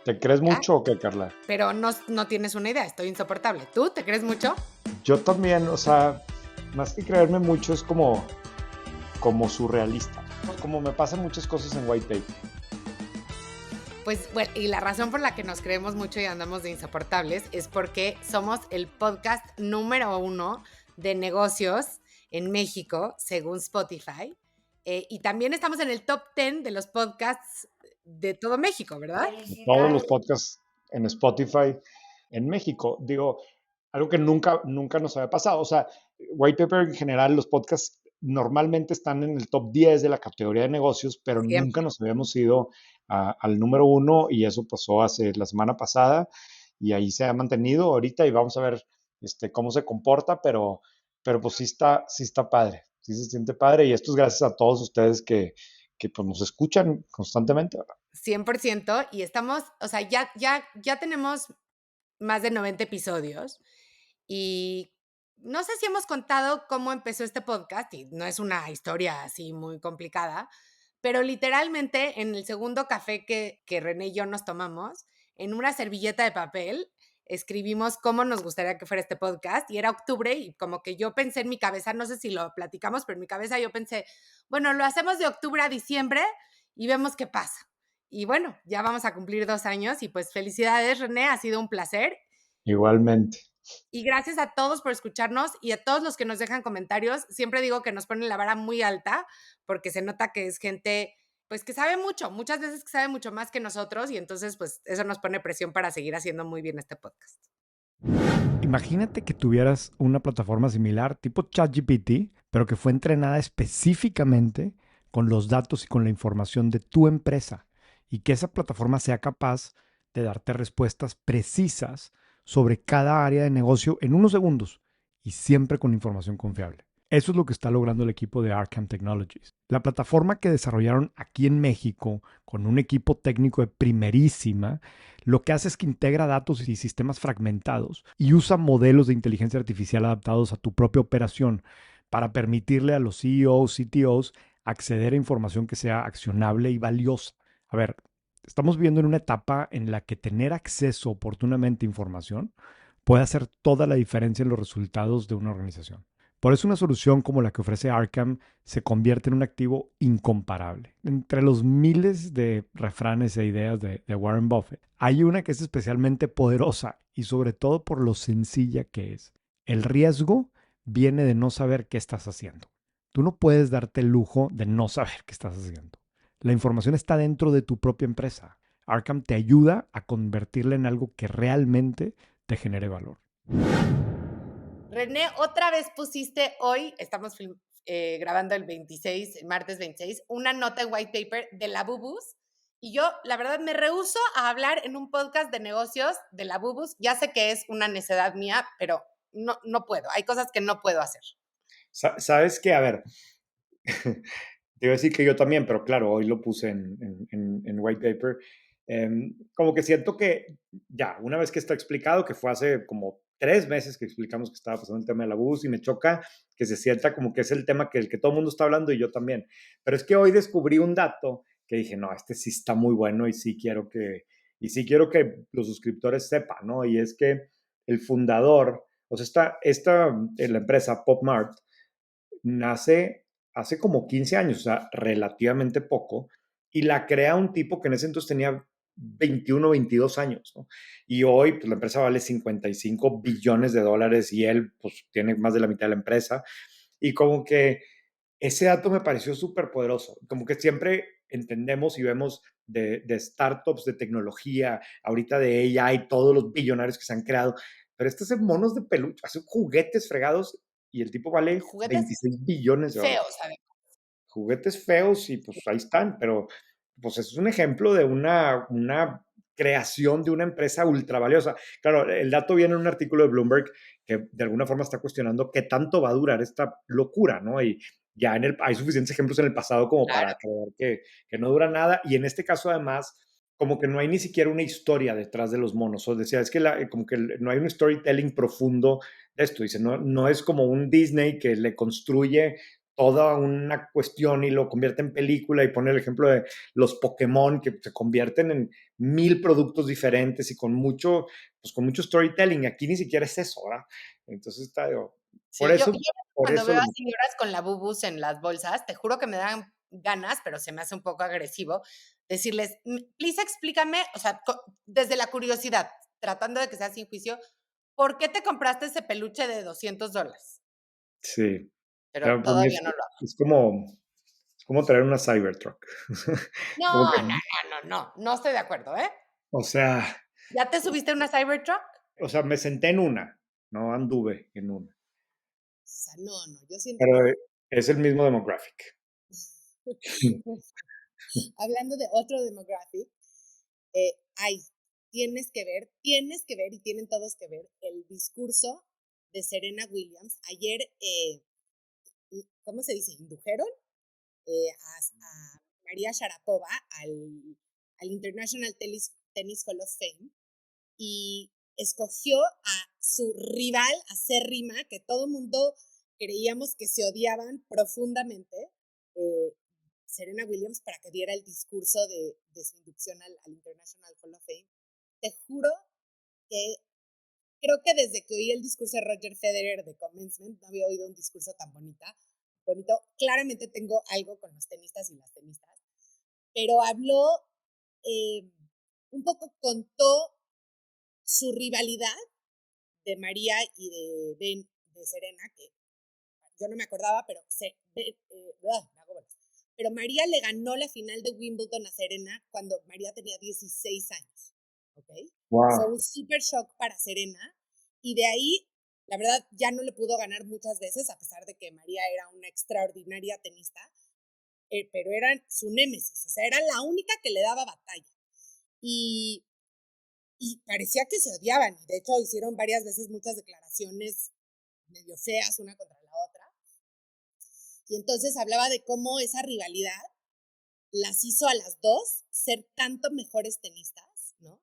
¿Te crees ¿Ya? mucho o qué, Carla? Pero no tienes una idea, estoy insoportable. ¿Tú te crees mucho? Yo también, o sea, más que creerme mucho es como surrealista. Como me pasan muchas cosas en White Paper. Pues bueno, y la razón por la que nos creemos mucho y andamos de insoportables es porque somos el podcast número uno de negocios en México, según Spotify. Y también estamos en el top 10 de los podcasts de todo México, ¿verdad? Todos los podcasts en Spotify en México. Digo, algo que nunca nos había pasado. O sea, White Paper en general, los podcasts normalmente están en el top 10 de la categoría de negocios, pero nunca Siempre. nos habíamos ido al número uno y eso pasó hace la semana pasada y ahí se ha mantenido ahorita y vamos a ver cómo se comporta, pero pues sí está padre, sí se siente padre y esto es gracias a todos ustedes que pues, nos escuchan constantemente. 100%, y estamos, o sea, ya tenemos más de 90 episodios y no sé si hemos contado cómo empezó este podcast y no es una historia así muy complicada, pero literalmente en el segundo café que René y yo nos tomamos, en una servilleta de papel, escribimos cómo nos gustaría que fuera este podcast y era octubre y como que yo pensé en mi cabeza, no sé si lo platicamos, pero en mi cabeza yo pensé, bueno, lo hacemos de octubre a diciembre y vemos qué pasa. Y bueno, ya vamos a cumplir 2 años y pues felicidades René, ha sido un placer Igualmente. y gracias a todos por escucharnos y a todos los que nos dejan comentarios. Siempre digo que nos ponen la vara muy alta porque se nota que es gente pues que sabe mucho, muchas veces que sabe mucho más que nosotros y entonces pues eso nos pone presión para seguir haciendo muy bien este podcast. Imagínate que tuvieras una plataforma similar, tipo ChatGPT, pero que fue entrenada específicamente con los datos y con la información de tu empresa y que esa plataforma sea capaz de darte respuestas precisas sobre cada área de negocio en unos segundos y siempre con información confiable. Eso es lo que está logrando el equipo de Arkham Technologies. La plataforma que desarrollaron aquí en México con un equipo técnico de primerísima, lo que hace es que integra datos y sistemas fragmentados y usa modelos de inteligencia artificial adaptados a tu propia operación para permitirle a los CEOs, CTOs acceder a información que sea accionable y valiosa. A ver, estamos viviendo en una etapa en la que tener acceso oportunamente a información puede hacer toda la diferencia en los resultados de una organización. Por eso una solución como la que ofrece Arkham se convierte en un activo incomparable. Entre los miles de refranes e ideas de Warren Buffett, hay una que es especialmente poderosa y sobre todo por lo sencilla que es. El riesgo viene de no saber qué estás haciendo. Tú no puedes darte el lujo de no saber qué estás haciendo. La información está dentro de tu propia empresa. Arkham te ayuda a convertirla en algo que realmente te genere valor. René, otra vez pusiste hoy, estamos grabando el 26, el martes 26, una nota en White Paper de la Bubus. Y yo, la verdad, me rehúso a hablar en un podcast de negocios de la Bubus. Ya sé que es una necedad mía, pero no puedo. Hay cosas que no puedo hacer. Sabes que, a ver, te iba a decir que yo también, pero claro, hoy lo puse en White Paper. Como que siento que ya, una vez que está explicado, que fue hace como 3 meses que explicamos que estaba pasando el tema del abuso y me choca que se sienta como que es el tema que el que todo el mundo está hablando y yo también. Pero es que hoy descubrí un dato que dije, no, este sí está muy bueno y sí quiero que los suscriptores sepan, ¿no? Y es que el fundador, o sea, la empresa PopMart, nace hace como 15 años, o sea, relativamente poco, y la crea un tipo que en ese entonces tenía 21 o 22 años, ¿no? Y hoy, pues la empresa vale 55 billones de dólares y él, pues tiene más de la mitad de la empresa. Y como que ese dato me pareció súper poderoso, como que siempre entendemos y vemos de startups, de tecnología, ahorita de AI, todos los billonarios que se han creado, pero estos hacen monos de peluche, hacen juguetes fregados y el tipo vale Juguetes 26 billones de feos, dólares. ¿sabes? Juguetes feos y pues ahí están, pero pues es un ejemplo de una creación de una empresa ultra valiosa. Claro, el dato viene en un artículo de Bloomberg que de alguna forma está cuestionando qué tanto va a durar esta locura, ¿no? Y ya hay suficientes ejemplos en el pasado como Claro. para creer que no dura nada. Y en este caso, además, como que no hay ni siquiera una historia detrás de los monos. O decía, es que como que no hay un storytelling profundo de esto. Dice, no es como un Disney que le construye toda una cuestión y lo convierte en película y pone el ejemplo de los Pokémon que se convierten en 1000 productos diferentes y con mucho, pues con mucho storytelling. Aquí ni siquiera es eso, ¿verdad? Entonces está, digo, por Sí, yo eso, por cuando eso veo lo, a señoras con la bubus en las bolsas, te juro que me dan ganas, pero se me hace un poco agresivo, decirles, please explícame, o sea, desde la curiosidad, tratando de que sea sin juicio, ¿por qué te compraste ese peluche de $200? sí. Pero Pero para mí todavía no lo hago. es como traer una Cybertruck. Como No, que, no, no, no, no, no estoy de acuerdo, ¿eh? o sea, ¿Ya te subiste a una Cybertruck? me senté en una, no anduve en una. O sea, no, no, yo siento que Pero es el mismo demographic. hablando de otro demographic, hay, tienes que ver y tienen todos que ver el discurso de Serena Williams. Ayer, ¿cómo se dice? Indujeron a María Sharapova al International Tennis Hall of Fame y escogió a su rival acérrima, que todo el mundo creíamos que se odiaban profundamente, eh, Serena Williams, para que diera el discurso de su inducción al International Hall of Fame. Te juro que creo que desde que oí el discurso de Roger Federer de Commencement, no había oído un discurso tan bonito. Claramente tengo algo con los tenistas y las tenistas, pero habló, eh, un poco contó su rivalidad de María y de Serena, que yo no me acordaba, pero me hago bolas. Pero María le ganó la final de Wimbledon a Serena cuando María tenía 16 años. ¿Ok? Fue Wow, un super shock para Serena. Y de ahí, la verdad, ya no le pudo ganar muchas veces, a pesar de que María era una extraordinaria tenista, pero eran su némesis. O sea, era la única que le daba batalla. Y, y parecía que se odiaban. Y de hecho, hicieron varias veces muchas declaraciones medio feas una contra la otra. Y entonces hablaba de cómo esa rivalidad las hizo a las dos ser tanto mejores tenistas, ¿no?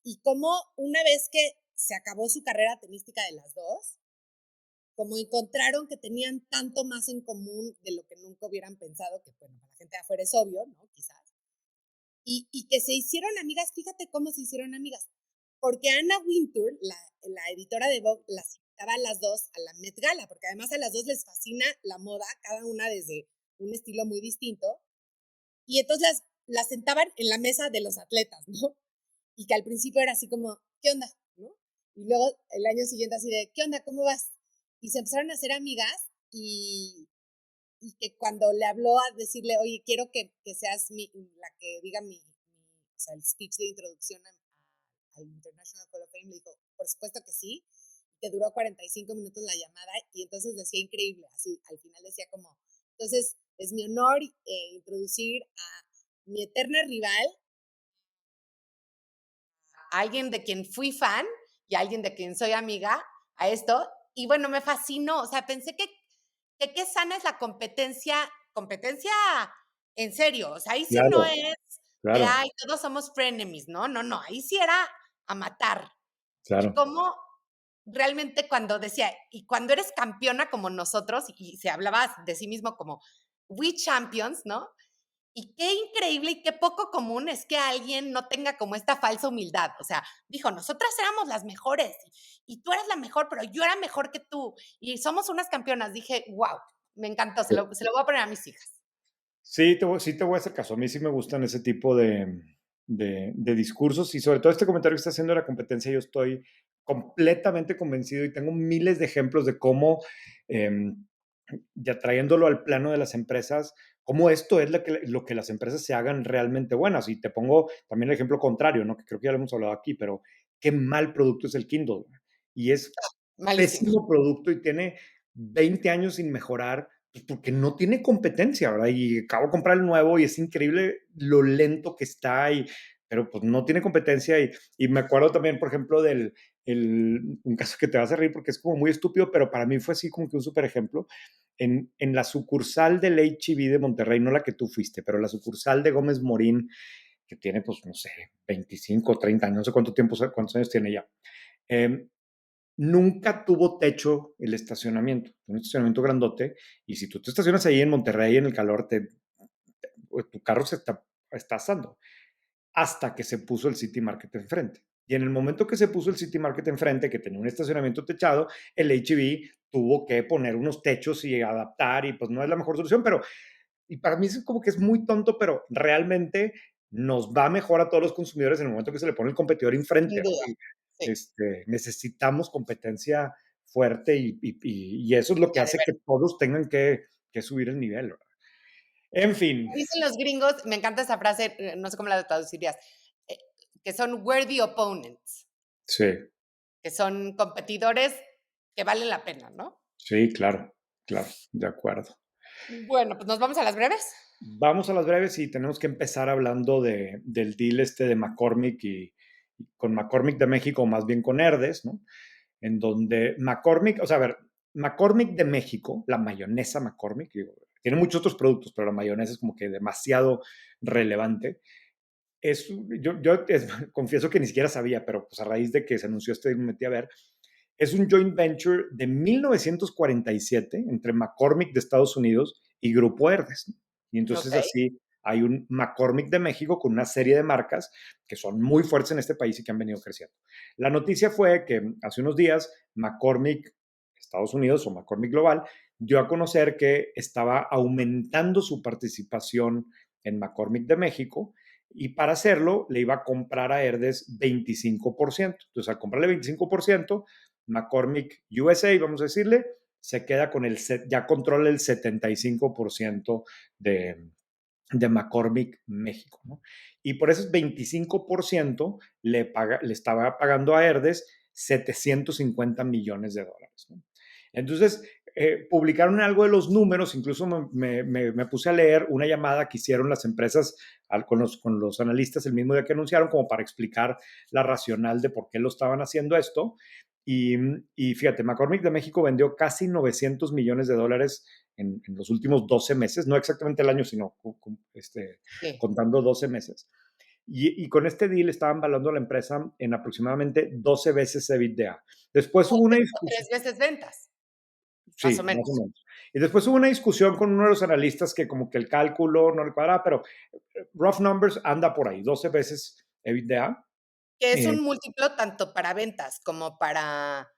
Y cómo una vez que se acabó su carrera tenística de las dos, como encontraron que tenían tanto más en común de lo que nunca hubieran pensado, que bueno, para la gente de afuera es obvio, ¿no? Quizás. Y que se hicieron amigas, fíjate cómo se hicieron amigas. Porque Anna Wintour, la editora de Vogue, las invitaba a las dos a la Met Gala, porque además a las dos les fascina la moda, cada una desde un estilo muy distinto. Y entonces las sentaban en la mesa de los atletas, ¿no? Y que al principio era así como, ¿qué onda? ¿No? Y luego el año siguiente así de, ¿qué onda? ¿Cómo vas? Y se empezaron a hacer amigas y que cuando le habló a decirle, oye, quiero que seas la que diga o sea, el speech de introducción al International Hall of Fame, le dijo, por supuesto que sí, que duró 45 minutos la llamada y entonces decía increíble, así al final decía como, entonces es mi honor introducir a mi eterna rival, a alguien de quien fui fan y a alguien de quien soy amiga, a esto, y bueno, me fascinó, o sea, pensé que qué sana es la competencia en serio, o sea, ahí sí no claro, es de, claro, ay, todos somos frenemies, no, no, no, ahí sí era a matar. Y claro. cómo realmente cuando decía, y cuando eres campeona como nosotros, y se hablaba de sí mismo como we champions, ¿no? Y qué increíble y qué poco común es que alguien no tenga como esta falsa humildad. O sea, dijo, nosotras éramos las mejores y tú eras la mejor, pero yo era mejor que tú y somos unas campeonas. Dije, wow, me encantó, se lo voy a poner a mis hijas. Sí, sí te voy a hacer caso. A mí sí me gustan ese tipo de discursos y sobre todo este comentario que está haciendo de la competencia, yo estoy completamente convencido y tengo miles de ejemplos de cómo, eh, ya trayéndolo al plano de las empresas, cómo esto es lo que las empresas se hagan realmente buenas. Y te pongo también el ejemplo contrario, ¿no? Que creo que ya lo hemos hablado aquí, pero qué mal producto es el Kindle. Y es Malísimo. pésimo producto y tiene 20 años sin mejorar, pues porque no tiene competencia, ¿verdad? Y acabo de comprar el nuevo y es increíble lo lento que está, pero pues no tiene competencia. Y me acuerdo también, por ejemplo, un caso que te vas a reír porque es como muy estúpido, pero para mí fue así como que un súper ejemplo. En la sucursal del H-E-B de Monterrey, no la que tú fuiste, pero la sucursal de Gómez Morín, que tiene, pues, no sé, 25, 30 años, no sé cuántos años tiene ya. Eh, nunca tuvo techo el estacionamiento, un estacionamiento grandote, y si tú te estacionas ahí en Monterrey en el calor, tu carro está asando, hasta que se puso el City Market enfrente. Y en el momento que se puso el City Market enfrente, que tenía un estacionamiento techado, el H-E-B tuvo que poner unos techos y adaptar, y pues no es la mejor solución, pero y para mí es como que es muy tonto, pero realmente nos va mejor a todos los consumidores en el momento que se le pone el competidor Sin enfrente, ¿no? duda. Sí, Necesitamos competencia fuerte y eso es lo que ya de hace ver. que todos tengan que subir el nivel, ¿verdad? En fin, Dicen los gringos, me encanta esa frase, no sé cómo la traducirías, eh, que son worthy opponents, sí, que son competidores que valen la pena, ¿no? sí, claro, claro, de acuerdo. Bueno, pues nos vamos a las breves. Vamos a las breves y tenemos que empezar hablando del deal de McCormick y con McCormick de México, más bien con Herdes, ¿no? En donde McCormick, o sea, a ver, McCormick de México, la mayonesa McCormick, digo, tiene muchos otros productos, pero la mayonesa es como que demasiado relevante. Confieso que ni siquiera sabía, pero pues a raíz de que se anunció me metí a ver, es un joint venture de 1947 entre McCormick de Estados Unidos y Grupo Herdes. Y entonces Okey. así hay un McCormick de México con una serie de marcas que son muy fuertes en este país y que han venido creciendo. La noticia fue que hace unos días McCormick Estados Unidos o McCormick Global dio a conocer que estaba aumentando su participación en McCormick de México y para hacerlo le iba a comprar a Herdes 25%. Entonces, al comprarle 25%, McCormick USA, vamos a decirle, se queda con ya controla el 75% de McCormick México, ¿no? Y por esos 25% le estaba pagando a Herdes 750 millones de dólares, ¿no? Entonces, publicaron algo de los números, incluso me puse a leer una llamada que hicieron las empresas con los analistas el mismo día que anunciaron, como para explicar la racional de por qué lo estaban haciendo esto. Y, y fíjate, McCormick de México vendió casi 900 millones de dólares en los últimos 12 meses, no exactamente el año, sino Sí. contando 12 meses. Y con este deal estaban valuando la empresa en aproximadamente 12 veces EBITDA. Después hubo una O 3 discusión, veces ventas, más o sí, más o menos. menos. Y después hubo una discusión con uno de los analistas que como que el cálculo no le cuadraba, pero rough numbers anda por ahí, 12 veces EBITDA. Que es Eh, un múltiplo tanto para ventas como para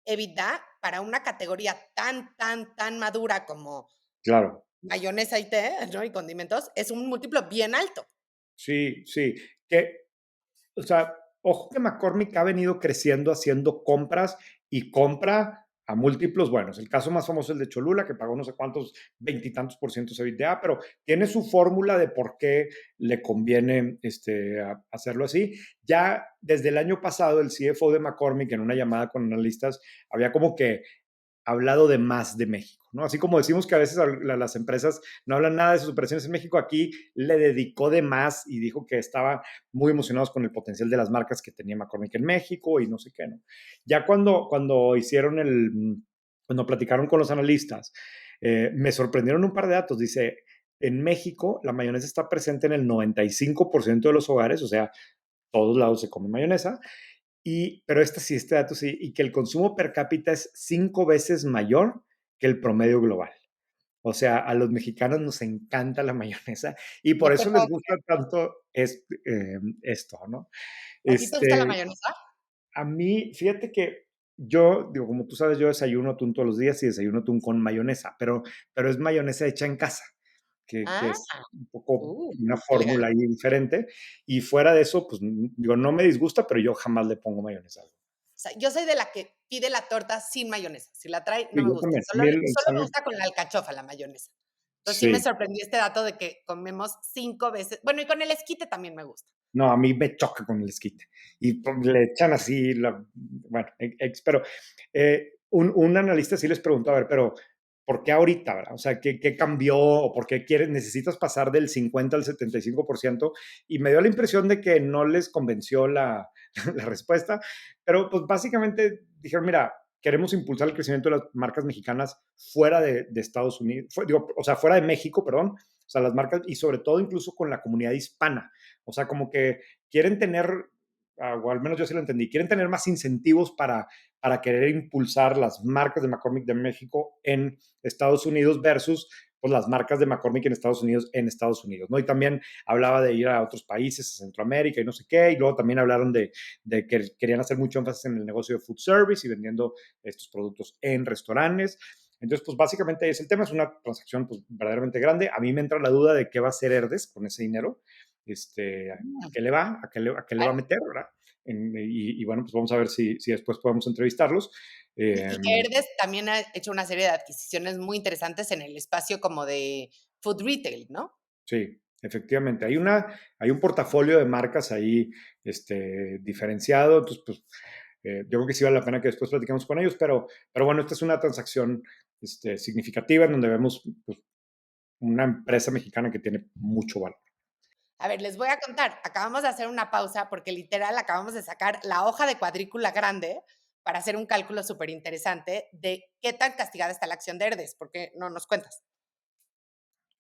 EBITDA, para una categoría tan, tan, tan madura como claro, mayonesa y té, ¿no? Y condimentos, es un múltiplo bien alto. sí, sí. O sea, ojo que McCormick ha venido creciendo haciendo compras y compra a múltiplos buenos. El caso más famoso es el de Cholula, que pagó no sé cuántos, veintitantos por ciento de EBITDA, pero tiene su fórmula de por qué le conviene hacerlo así. Ya desde el año pasado, el CFO de McCormick, en una llamada con analistas, había como que hablado de más de México, ¿no? Así como decimos que a veces las empresas no hablan nada de sus operaciones en México, aquí le dedicó de más y dijo que estaba muy emocionados con el potencial de las marcas que tenía McCormick en México y no sé qué, ¿no? Ya cuando hicieron cuando platicaron con los analistas, me sorprendieron un par de datos. Dice, en México la mayonesa está presente en el 95% de los hogares, o sea, todos lados se come mayonesa, pero este dato sí, y que el consumo per cápita es 5 veces mayor que el promedio global. O sea, a los mexicanos nos encanta la mayonesa y por No te eso les puedo gusta creer. tanto esto, ¿no? ¿A ti te gusta la Este, mayonesa? a mí, fíjate que yo, digo, como tú sabes, yo desayuno atún todos los días y desayuno atún con mayonesa, pero es mayonesa hecha en casa, que Ah, es un poco una qué fórmula elegante. ahí diferente. Y fuera de eso, pues digo, no me disgusta, pero yo jamás le pongo mayonesa. O sea, yo soy de la que pide la torta sin mayonesa. Si la trae, no Sí, me yo gusta. también. A Solo mí solo me gusta con la alcachofa, la mayonesa. Entonces, sí me sí. sorprendió este dato de que comemos 5 veces bueno, y con el esquite también me gusta. No, a mí me choca con el esquite. Y pues, le echan así, bueno, pero un analista sí les preguntó, a ver, pero ¿por qué ahorita, verdad? O sea, ¿qué cambió o por qué necesitas pasar del 50 al 75%? Y me dio la impresión de que no les convenció la respuesta, pero pues básicamente dijeron, mira, queremos impulsar el crecimiento de las marcas mexicanas fuera de Estados Unidos, o sea, fuera de México, perdón, o sea, las marcas y sobre todo incluso con la comunidad hispana. O sea, como que quieren tener, o al menos yo sí lo entendí, quieren tener más incentivos para querer impulsar las marcas de McCormick de México en Estados Unidos versus pues, las marcas de McCormick en Estados Unidos, ¿no? Y también hablaba de ir a otros países, a Centroamérica y no sé qué, y luego también hablaron de que querían hacer mucho énfasis en el negocio de food service y vendiendo estos productos en restaurantes. Entonces, pues básicamente es el tema, es una transacción pues, verdaderamente grande. A mí me entra la duda de qué va a hacer Herdes con ese dinero, a qué le va, a qué le va a Claro. meter, ¿verdad? Y bueno, pues vamos a ver si después podemos entrevistarlos. Y que Herdes también ha hecho una serie de adquisiciones muy interesantes en el espacio como de food retail, ¿no? Sí, efectivamente. Hay un portafolio de marcas ahí diferenciado. Entonces, pues, yo creo que sí vale la pena que después platiquemos con ellos, pero bueno, esta es una transacción significativa en donde vemos pues, una empresa mexicana que tiene mucho valor. A ver, les voy a contar. Acabamos de hacer una pausa porque literal acabamos de sacar la hoja de cuadrícula grande para hacer un cálculo súper interesante de qué tan castigada está la acción de Herdes. ¿Por qué no nos cuentas?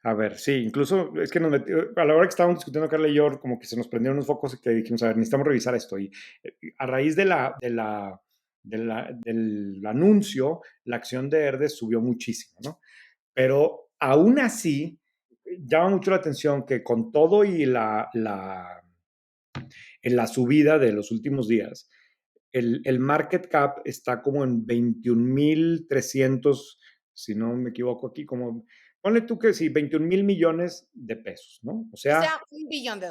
A ver, sí, incluso es que a la hora que estábamos discutiendo Carla y yo, como que se nos prendieron unos focos y que dijimos, a ver, necesitamos revisar esto. Y a raíz del anuncio, la acción de Herdes subió muchísimo, ¿no? Pero aún así, llama mucho la atención que con todo y en la subida de los últimos días, el market cap está como en 21,300, si no me equivoco aquí, como, ponle tú que sí, 21,000 millones de pesos, ¿no? O O sea, sea, $1 billón. un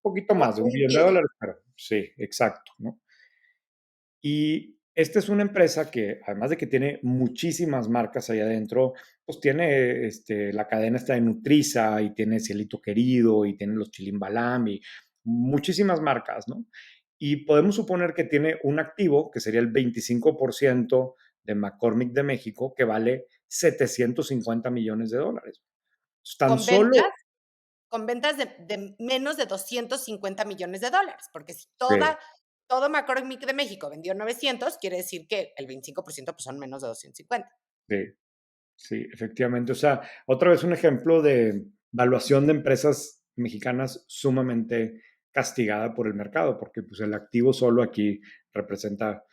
poquito O más de un un billón de billion. dólares, pero sí, exacto, ¿no? Y esta es una empresa que, además de que tiene muchísimas marcas ahí adentro, pues tiene la cadena esta de Nutriza y tiene Cielito Querido y tiene los Chilimbalam y muchísimas marcas, ¿no? Y podemos suponer que tiene un activo, que sería el 25% de McCormick de México, que vale 750 millones de dólares. Entonces, tan Con solo, ventas, con ventas de menos de $250 millones. Porque si sí, todo McCormick de México vendió 900, quiere decir que el 25% pues son menos de 250. sí, sí, efectivamente. O sea, otra vez un ejemplo de valuación de empresas mexicanas sumamente castigada por el mercado, porque pues el activo solo aquí representa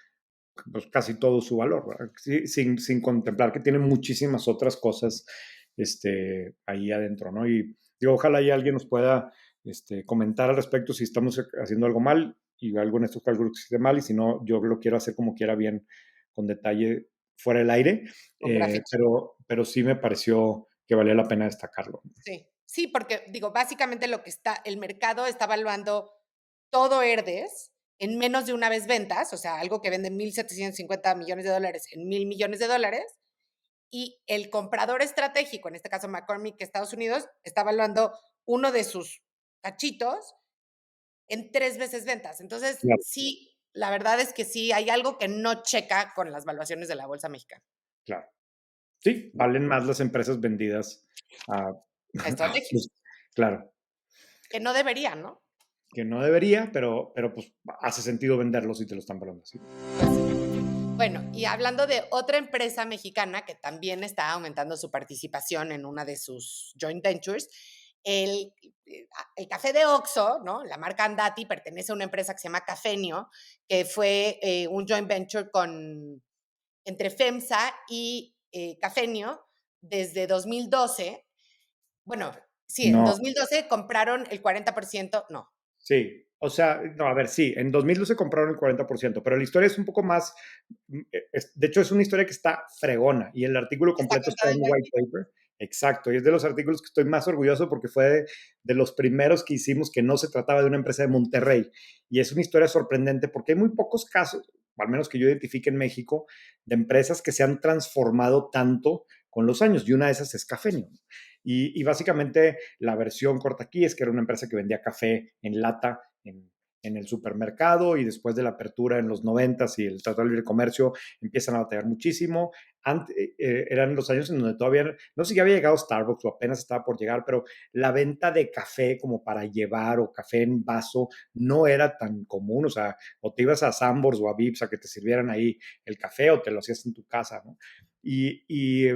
pues, casi todo su valor, ¿verdad? Sí, sin contemplar que tiene muchísimas otras cosas ahí adentro, ¿no? Y digo, ojalá y alguien nos pueda comentar al respecto si estamos haciendo algo mal y algo en estos cálculos que esté mal, y si no, yo lo quiero hacer como quiera bien, con detalle, fuera del aire, Con gráficos. pero sí me pareció que valía la pena destacarlo. Sí, sí, porque digo, básicamente lo que está, el mercado está evaluando todo Herdes en menos de una vez ventas, o sea, algo que vende $1,750 millones en $1,000 millones, y el comprador estratégico, en este caso McCormick, Estados Unidos, está evaluando uno de sus cachitos en 3 veces ventas. Entonces, Claro, sí, la verdad es que sí, hay algo que no checa con las valuaciones de la bolsa mexicana. claro. Sí, valen más las empresas vendidas a, A estrategia, pues, claro, que no debería, ¿no? que no debería, pero pues hace sentido venderlos si te lo están valorando así. Pues sí. Bueno, y hablando de otra empresa mexicana que también está aumentando su participación en una de sus joint ventures, el, el café de Oxxo, ¿no? La marca Andati pertenece a una empresa que se llama Cafenio, que fue un joint venture entre FEMSA y Cafenio desde 2012. Bueno, sí, en No, 2012 compraron el 40%, no, sí, o sea, no, a ver, sí, en 2012 compraron el 40%, pero la historia es un poco más, de hecho es una historia que está fregona y el artículo está completo está contada en en White White Paper. Paper, exacto, y es de los artículos que estoy más orgulloso porque fue de los primeros que hicimos que no se trataba de una empresa de Monterrey, y es una historia sorprendente porque hay muy pocos casos, al menos que yo identifique en México, de empresas que se han transformado tanto con los años, y una de esas es Cafenio. Y básicamente la versión corta aquí es que era una empresa que vendía café en lata en el supermercado, y después de la apertura en los 90s y el Tratado de Libre Comercio empiezan a batallar muchísimo. Eran los años en donde todavía, no sé si ya había llegado Starbucks o apenas estaba por llegar, pero la venta de café como para llevar o café en vaso no era tan común, o sea, o te ibas a Sambors o a Vips a que te sirvieran ahí el café o te lo hacías en tu casa, ¿no? Y, y,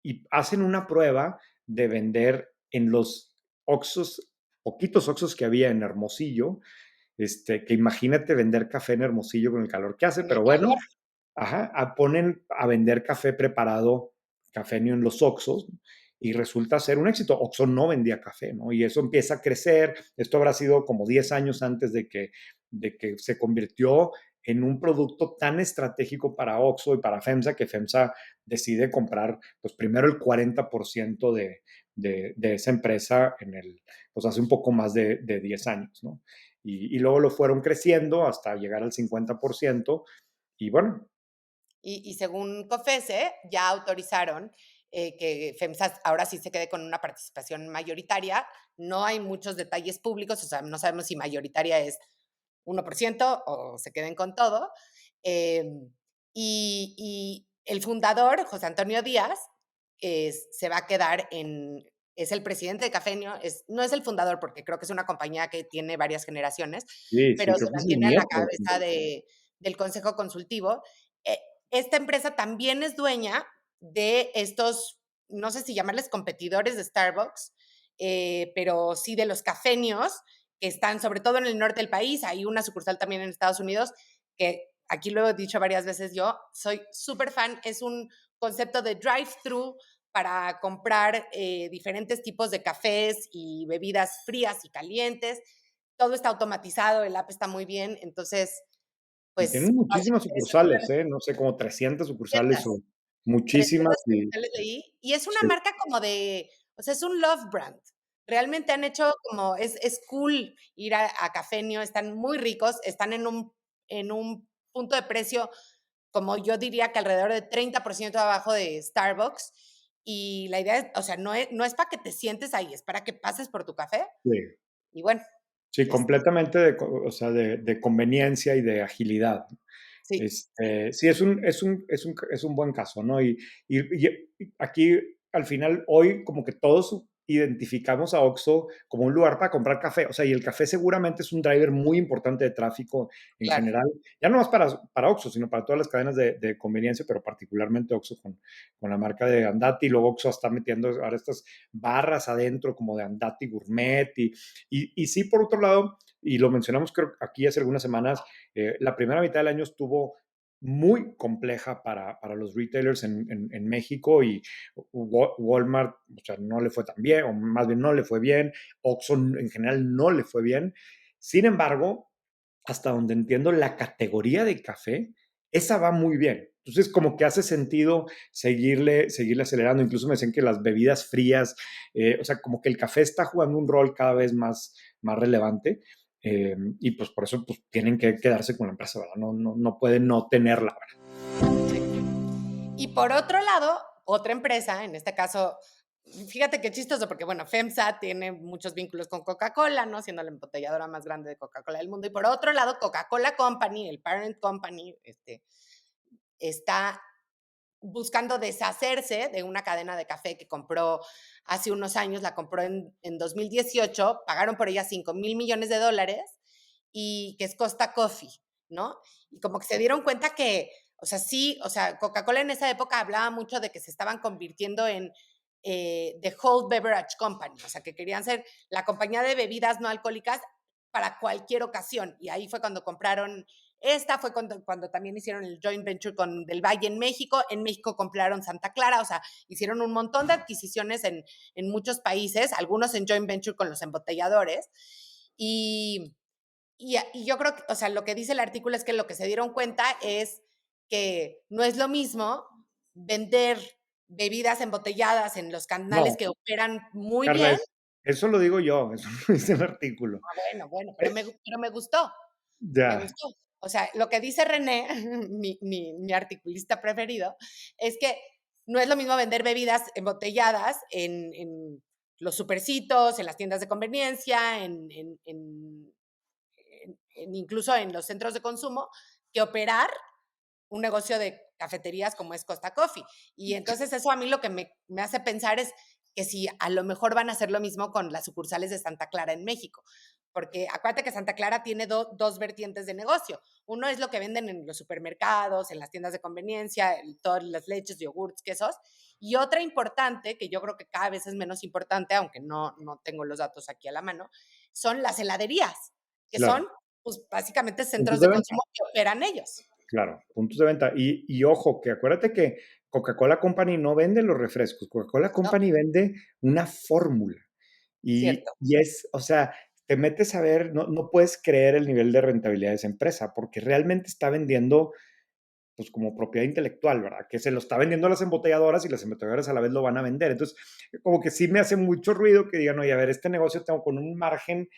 y hacen una prueba de vender en los Oxxos, poquitos Oxxos que había en Hermosillo, que imagínate vender café en Hermosillo con el calor que hace, Con el pero bueno, calor. ponen a vender café preparado, cafeño en los Oxxos, y resulta ser un éxito. Oxxo no vendía café, ¿no? Y eso empieza a crecer. Esto habrá sido como 10 años antes de que se convirtió en un producto tan estratégico para Oxxo y para FEMSA, que FEMSA decide comprar, pues primero el 40% de esa empresa pues hace un poco más de 10 años, ¿no? Y luego lo fueron creciendo hasta llegar al 50%. Y bueno, Y según COFESE, ya autorizaron que FEMSA ahora sí se quede con una participación mayoritaria. No hay muchos detalles públicos, o sea, no sabemos si mayoritaria es 1% o se queden con todo. Eh, y el fundador, José Antonio Díaz, se va a quedar es el presidente de Cafenio, no es el fundador porque creo que es una compañía que tiene varias generaciones, sí, sí, pero creo se que es el mantiene a la nieto. cabeza del consejo consultivo. Eh, Esta empresa también es dueña de estos, no sé si llamarles competidores de Starbucks, pero sí de los cafenios que están sobre todo en el norte del país. Hay una sucursal también en Estados Unidos que aquí lo he dicho varias veces, yo soy súper fan. Es un concepto de drive-thru para comprar diferentes tipos de cafés y bebidas frías y calientes. Todo está automatizado, el app está muy bien, entonces, Y pues, tienen o sea, muchísimas eso sucursales, ¿eh? No sé, como 300 sucursales 300, o muchísimas. 300 sucursales leí, y es una Sí, marca como o sea, es un love brand. Realmente han hecho como, es cool ir a Cafenio, están muy ricos, están en un punto de precio, como yo diría que alrededor de 30% abajo de Starbucks. Y la idea es, o sea, no es para que te sientes ahí, es para que pases por tu café. sí, Y bueno, sí, es, completamente o sea, de conveniencia y de agilidad. sí, Sí, es un buen caso, ¿no? Y aquí, al final, hoy, como que todos identificamos a Oxxo como un lugar para comprar café. O sea, y el café seguramente es un driver muy importante de tráfico en claro. general, ya no más para Oxxo, sino para todas las cadenas de conveniencia, pero particularmente Oxxo con la marca de Andati. Luego Oxxo está metiendo ahora estas barras adentro como de Andati Gourmet. Y sí, por otro lado, y lo mencionamos creo aquí hace algunas semanas, la primera mitad del año estuvo muy compleja para los retailers en México, y Walmart, o sea, no le fue tan bien, o más bien no le fue bien. Oxxo en general no le fue bien. Sin embargo, hasta donde entiendo, la categoría de café, esa va muy bien. Entonces, como que hace sentido seguirle acelerando. Incluso me dicen que las bebidas frías, o sea, como que el café está jugando un rol cada vez más relevante. Y pues por eso pues, tienen que quedarse con la empresa, ¿verdad? No pueden no tenerla, ¿verdad? Sí. Y por otro lado, otra empresa, en este caso, fíjate qué chistoso, porque bueno, FEMSA tiene muchos vínculos con Coca-Cola, ¿no? Siendo la embotelladora más grande de Coca-Cola del mundo. Y por otro lado, Coca-Cola Company, el parent company, está buscando deshacerse de una cadena de café que compró hace unos años, la compró en 2018, pagaron por ella $5,000 millones, y que es Costa Coffee, ¿no? Y como que se dieron cuenta que, o sea, sí, o sea, Coca-Cola en esa época hablaba mucho de que se estaban convirtiendo en The Whole Beverage Company, o sea, que querían ser la compañía de bebidas no alcohólicas para cualquier ocasión. Y ahí fue cuando compraron fue cuando también hicieron el joint venture con Del Valle en México. En México compraron Santa Clara, o sea, hicieron un montón de adquisiciones en muchos países, algunos en joint venture con los embotelladores. Y, y yo creo que, o sea, lo que dice el artículo es que lo que se dieron cuenta es que no es lo mismo vender bebidas embotelladas en los canales No, que operan muy Carla, bien. eso lo digo yo, eso lo dice el artículo. Bueno, bueno, Eh, pero me gustó. Me ya, gustó. O sea, lo que dice René, mi articulista preferido, es que no es lo mismo vender bebidas embotelladas en los supercitos, en las tiendas de conveniencia, incluso en los centros de consumo, que operar un negocio de cafeterías como es Costa Coffee. Y entonces eso a mí lo que me hace pensar es que si a lo mejor van a hacer lo mismo con las sucursales de Santa Clara en México. Porque acuérdate que Santa Clara tiene dos vertientes de negocio. Uno es lo que venden en los supermercados, en las tiendas de conveniencia, todas las leches, yogurts, quesos. Y otra importante, que yo creo que cada vez es menos importante, aunque no tengo los datos aquí a la mano, son las heladerías, que son claro. pues, básicamente Puntos centros de de venta. consumo que operan ellos. Claro, puntos de venta. Y ojo, que acuérdate que Coca-Cola Company no vende los refrescos, Coca-Cola No, Company vende una fórmula. cierto. Y es, o sea, te metes a ver, no puedes creer el nivel de rentabilidad de esa empresa, porque realmente está vendiendo, pues como propiedad intelectual, ¿verdad? Que se lo está vendiendo a las embotelladoras y las embotelladoras a la vez lo van a vender. Entonces, como que sí me hace mucho ruido que digan, oye, a ver, este negocio tengo con un margen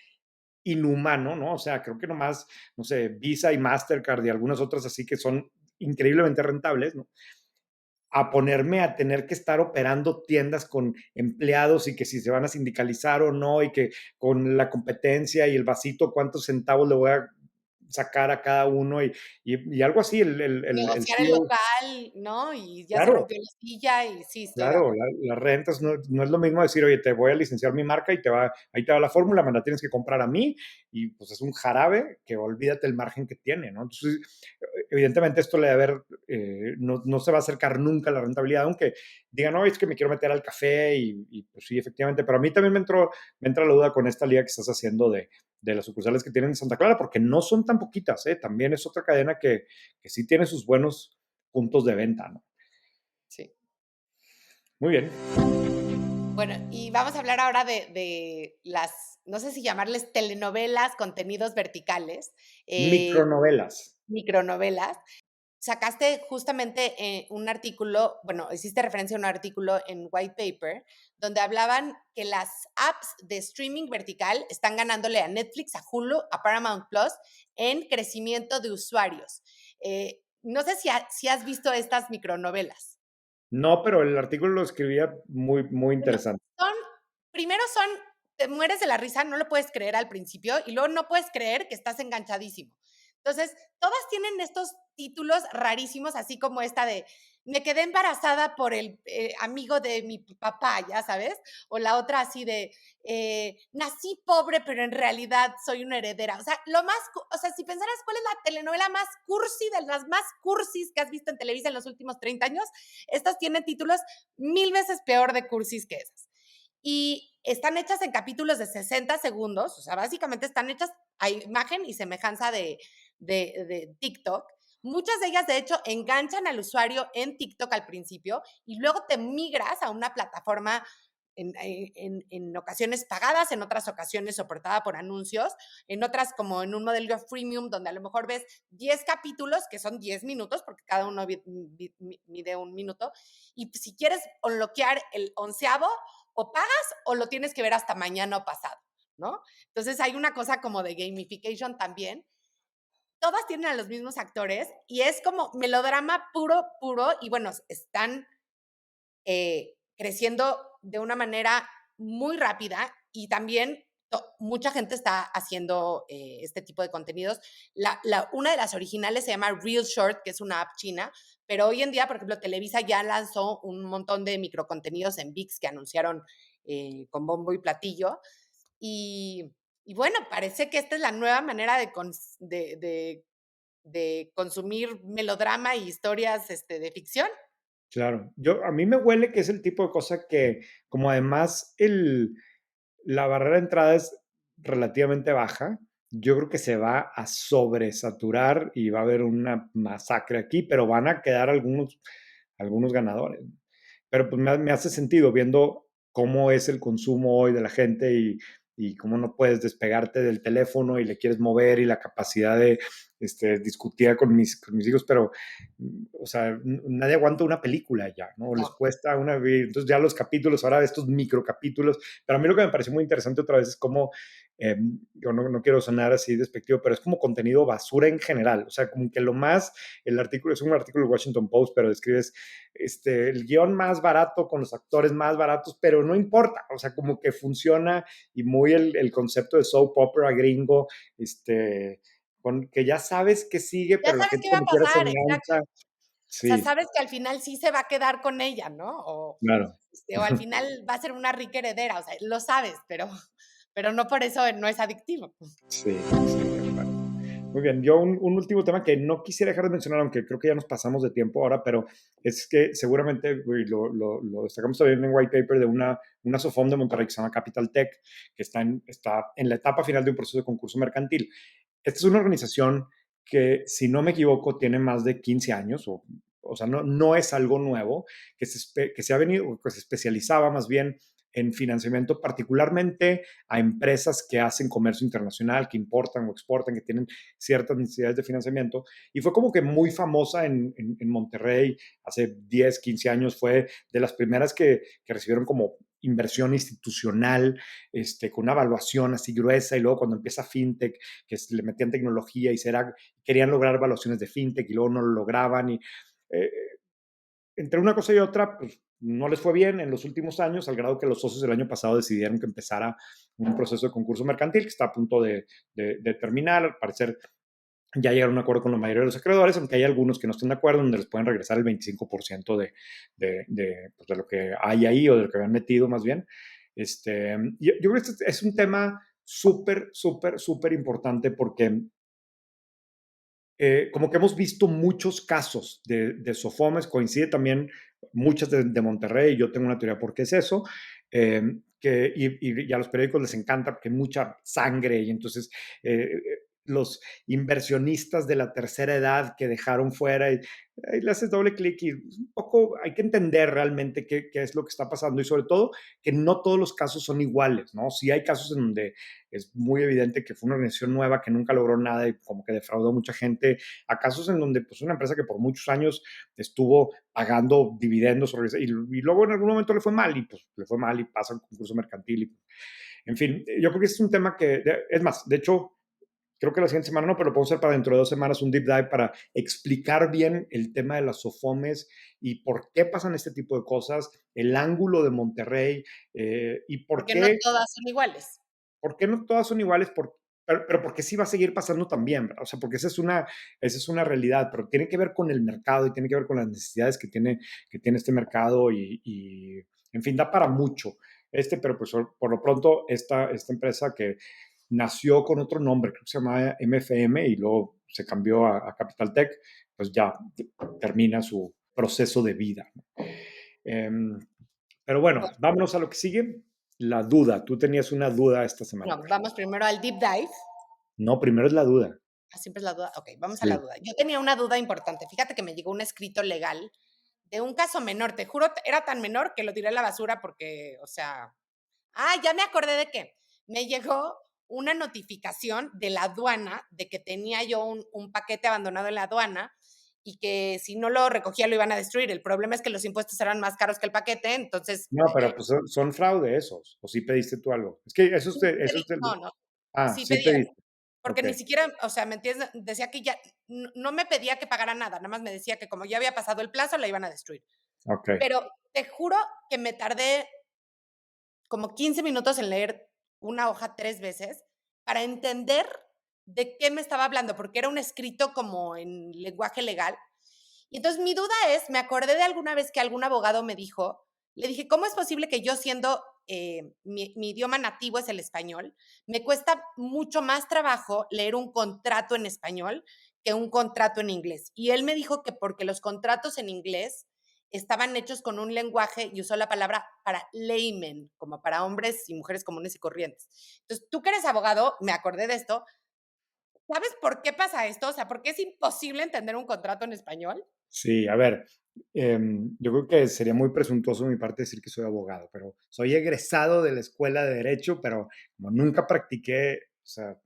inhumano, ¿no? O sea, creo que nomás, no sé, Visa y Mastercard y algunas otras así que son increíblemente rentables, ¿no? A ponerme a tener que estar operando tiendas con empleados y que si se van a sindicalizar o no y que con la competencia y el vasito, cuántos centavos le voy a sacar a cada uno y algo así, el Negociar el CEO, local, ¿no? Y ya se claro, rompió la silla y sí, estoy de claro, acuerdo. las rentas no es lo mismo decir, oye, te voy a licenciar mi marca y ahí te va la fórmula, me la tienes que comprar a mí y pues es un jarabe que olvídate el margen que tiene, ¿no? Entonces, evidentemente esto le debe haber, no se va a acercar nunca a la rentabilidad, aunque digan, no, es que me quiero meter al café y pues sí, efectivamente, pero a mí también me entra la duda con esta liga que estás haciendo de las sucursales que tienen en Santa Clara, porque no son tan poquitas, ¿eh? También es otra cadena que sí tiene sus buenos puntos de venta, ¿no? Sí. Muy bien. Bueno, y vamos a hablar ahora de las, no sé si llamarles telenovelas, contenidos verticales, eh, Micronovelas. micronovelas. Sacaste justamente un artículo, bueno, hiciste referencia a un artículo en White Paper, donde hablaban que las apps de streaming vertical están ganándole a Netflix, a Hulu, a Paramount Plus en crecimiento de usuarios. No sé si has visto estas micronovelas. No, pero el artículo lo escribía muy, muy Bueno, interesante. son, primero son, te mueres de la risa, no lo puedes creer al principio, y luego no puedes creer que estás enganchadísimo. Entonces, todas tienen estos títulos rarísimos, así como esta de me quedé embarazada por el amigo de mi papá, ya sabes, o la otra así de nací pobre, pero en realidad soy una heredera. O sea, o sea, si pensaras cuál es la telenovela más cursi, de las más cursis que has visto en Televisa en los últimos 30 años, estas tienen títulos 1000 veces peor de cursis que esas. Y están hechas en capítulos de 60 segundos, o sea, básicamente están hechas a imagen y semejanza de TikTok. Muchas de ellas, de hecho, enganchan al usuario en TikTok al principio y luego te migras a una plataforma en ocasiones pagadas, en otras ocasiones soportada por anuncios, en otras como en un modelo freemium donde a lo mejor ves 10 capítulos, que son 10 minutos, porque cada uno mide un minuto, y si quieres unlockear el onceavo, o pagas o lo tienes que ver hasta mañana o pasado, ¿no? Entonces hay una cosa como de gamification también. Todas tienen a los mismos actores y es como melodrama puro, puro, y bueno, están creciendo de una manera muy rápida y también mucha gente está haciendo este tipo de contenidos. Una de las originales se llama Real Short, que es una app china, pero hoy en día, por ejemplo, Televisa ya lanzó un montón de microcontenidos en VIX que anunciaron con bombo y platillo. Y bueno, parece que esta es la nueva manera de consumir melodrama y historias de ficción. Claro. A mí me huele que es el tipo de cosa que, como además la barrera de entrada es relativamente baja, yo creo que se va a sobresaturar y va a haber una masacre aquí, pero van a quedar algunos ganadores. Pero pues me hace sentido viendo cómo es el consumo hoy de la gente y cómo no puedes despegarte del teléfono y le quieres mover y la capacidad de discutir con mis hijos, pero, o sea, nadie aguanta una película ya, ¿no? Les No. cuesta entonces ya los capítulos, ahora estos microcapítulos, pero a mí lo que me pareció muy interesante otra vez es cómo, yo no quiero sonar así despectivo, pero es como contenido basura en general, o sea, como que el artículo es un artículo del Washington Post, pero describes el guión más barato con los actores más baratos, pero no importa, o sea, como que funciona y muy el concepto de soap opera gringo, que ya sabes que sigue, Ya pero la sabes gente qué va a como quiera se pasar, exacto. engancha. O sea, Sí, sabes que al final sí se va a quedar con ella, ¿no? claro. O al final va a ser una rica heredera, o sea, lo sabes, pero no por eso no es adictivo. Sí, sí, de acuerdo. Muy bien, yo un último tema que no quisiera dejar de mencionar, aunque creo que ya nos pasamos de tiempo ahora, pero es que seguramente lo destacamos también en White Paper de una SOFOM de Monterrey que se llama Capital Tech, que está en la etapa final de un proceso de concurso mercantil. Esta es una organización que, si no me equivoco, tiene más de 15 años, o sea, no es algo nuevo, que se ha venido, que se especializaba más bien en financiamiento, particularmente a empresas que hacen comercio internacional, que importan o exportan, que tienen ciertas necesidades de financiamiento. Y fue como que muy famosa en Monterrey hace 10, 15 años. Fue de las primeras que recibieron como inversión institucional, con una evaluación así gruesa, y luego cuando empieza FinTech, que le metían tecnología y querían lograr evaluaciones de FinTech y luego no lo lograban. Y eh, entre una cosa y otra, pues no les fue bien en los últimos años, al grado que los socios del año pasado decidieron que empezara un proceso de concurso mercantil que está a punto de terminar. Al parecer ya llegaron a un acuerdo con la mayoría de los acreedores, aunque hay algunos que no están de acuerdo, donde les pueden regresar el 25% pues de lo que hay ahí, o de lo que habían metido más bien. Yo creo que este es un tema súper, súper, súper importante, porque como que hemos visto muchos casos de Sofomes, coincide también muchas de Monterrey. Yo tengo una teoría por qué es eso, y a los periódicos les encanta porque hay mucha sangre, y entonces los inversionistas de la tercera edad que dejaron fuera, y le haces doble clic, y un poco hay que entender realmente qué es lo que está pasando, y sobre todo que no todos los casos son iguales, ¿no? Sí hay casos en donde es muy evidente que fue una organización nueva que nunca logró nada y como que defraudó a mucha gente, a casos en donde pues una empresa que por muchos años estuvo pagando dividendos, y luego en algún momento le fue mal, y pues le fue mal y pasa un concurso mercantil. En fin, yo creo que es un tema es más, de hecho, creo que la siguiente semana no, pero lo podemos hacer para dentro de 2 semanas, un deep dive para explicar bien el tema de las SOFOMES y por qué pasan este tipo de cosas, el ángulo de Monterrey, y Porque no todas son iguales. por qué no todas son iguales, pero porque sí va a seguir pasando también, ¿verdad? O sea, porque esa es una realidad, pero tiene que ver con el mercado y tiene que ver con las necesidades que tiene este mercado, y en fin, da para mucho. Pero pues por lo pronto, esta empresa que nació con otro nombre, creo que se llamaba MFM, y luego se cambió a Capital Tech, pues ya termina su proceso de vida, ¿no? Em, pero bueno, Bueno, vámonos a lo que sigue. La duda. Tú tenías una duda esta semana. vamos primero al deep dive. No, primero es la duda. Siempre es la duda. Ok, vamos a la Sí. duda. Yo tenía una duda importante. Fíjate que me llegó un escrito legal de un caso menor. Te juro, era tan menor que lo tiré a la basura porque, o sea, ya me acordé de que me llegó una notificación de la aduana de que tenía yo un paquete abandonado en la aduana y que si no lo recogía lo iban a destruir. El problema es que los impuestos eran más caros que el paquete, entonces No, pero pues son fraude esos. ¿O sí pediste tú algo? Es que eso es, sí pedí, no, no, sí sí pedí algo. pediste. Porque Ok, ni siquiera, o sea, ¿me entiendes? Decía que ya, no me pedía que pagara nada, nada más me decía que como ya había pasado el plazo, la iban a destruir. ok. Pero te juro que me tardé como 15 minutos en leer una hoja 3 veces para entender de qué me estaba hablando, porque era un escrito como en lenguaje legal. Y entonces mi duda es, me acordé de alguna vez que algún abogado me dijo, le dije, ¿cómo es posible que yo siendo, mi idioma nativo es el español, me cuesta mucho más trabajo leer un contrato en español que un contrato en inglés? Y él me dijo que porque los contratos en inglés estaban hechos con un lenguaje, y usó la palabra para laymen, como para hombres y mujeres comunes y corrientes. Entonces, tú que eres abogado, me acordé de esto. ¿Sabes por qué pasa esto? O sea, ¿por qué es imposible entender un contrato en español? Sí, a ver, yo creo que sería muy presuntuoso de mi parte decir que soy abogado, pero soy egresado de la escuela de Derecho, pero como nunca practiqué, o sea,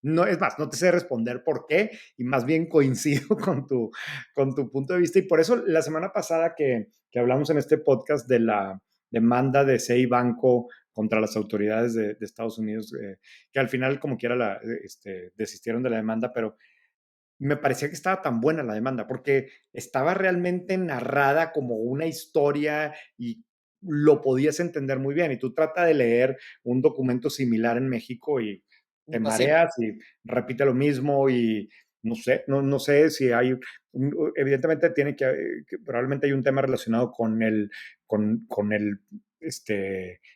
no, es más, no te sé responder por qué, y más bien coincido con tu punto de vista. Y por eso la semana pasada que hablamos en este podcast de la demanda de CI Banco contra las autoridades de Estados Unidos, que al final como quiera desistieron de la demanda, pero me parecía que estaba tan buena la demanda, porque estaba realmente narrada como una historia, y lo podías entender muy bien. Y tú trata de leer un documento similar en México y te Imposible. mareas y repite lo mismo, y no sé si hay, evidentemente probablemente hay un tema relacionado con el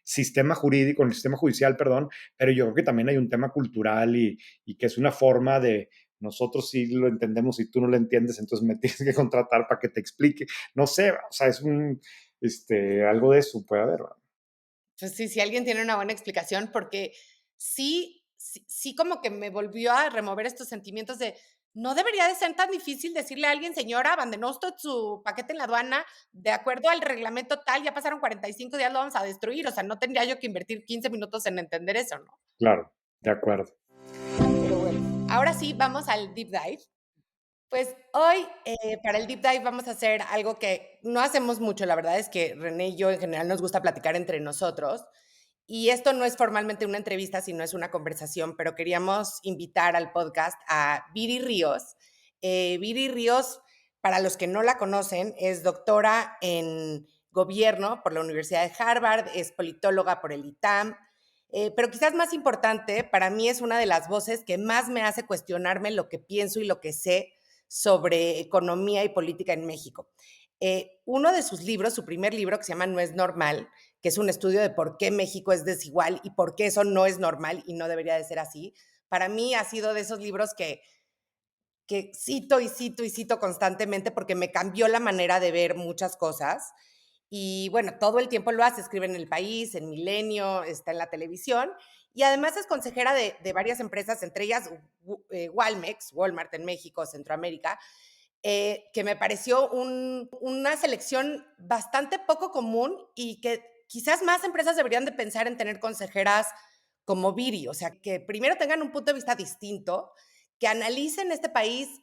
sistema jurídico, con el sistema judicial, perdón, pero yo creo que también hay un tema cultural, y que es una forma de nosotros sí lo entendemos y tú no lo entiendes, entonces me tienes que contratar para que te explique. No sé, o sea, algo de eso puede haber, ¿verdad? Pues sí, si alguien tiene una buena explicación, porque sí como que me volvió a remover estos sentimientos de, no debería de ser tan difícil decirle a alguien, señora, abandonó usted su paquete en la aduana, de acuerdo al reglamento tal, ya pasaron 45 días, lo vamos a destruir. O sea, no tendría yo que invertir 15 minutos en entender eso, ¿no? Claro, de acuerdo. Pero bueno, ahora sí, vamos al deep dive. Pues hoy, para el deep dive vamos a hacer algo que no hacemos mucho. La verdad es que René y yo en general nos gusta platicar entre nosotros. Y esto no es formalmente una entrevista, sino es una conversación, pero queríamos invitar al podcast a Viri Ríos. Viri Ríos, para los que no la conocen, es doctora en gobierno por la Universidad de Harvard, es politóloga por el ITAM, pero quizás más importante, para mí es una de las voces que más me hace cuestionarme lo que pienso y lo que sé sobre economía y política en México. Uno de sus libros, su primer libro, que se llama No es normal, que es un estudio de por qué México es desigual y por qué eso no es normal y no debería de ser así, para mí ha sido de esos libros que cito y cito y cito constantemente porque me cambió la manera de ver muchas cosas. Y bueno, todo el tiempo lo hace, escribe en El País, en Milenio, está en la televisión y además es consejera de varias empresas, entre ellas Walmex, Walmart en México, Centroamérica, que me pareció una selección bastante poco común y que quizás más empresas deberían de pensar en tener consejeras como Viri, o sea, que primero tengan un punto de vista distinto, que analicen este país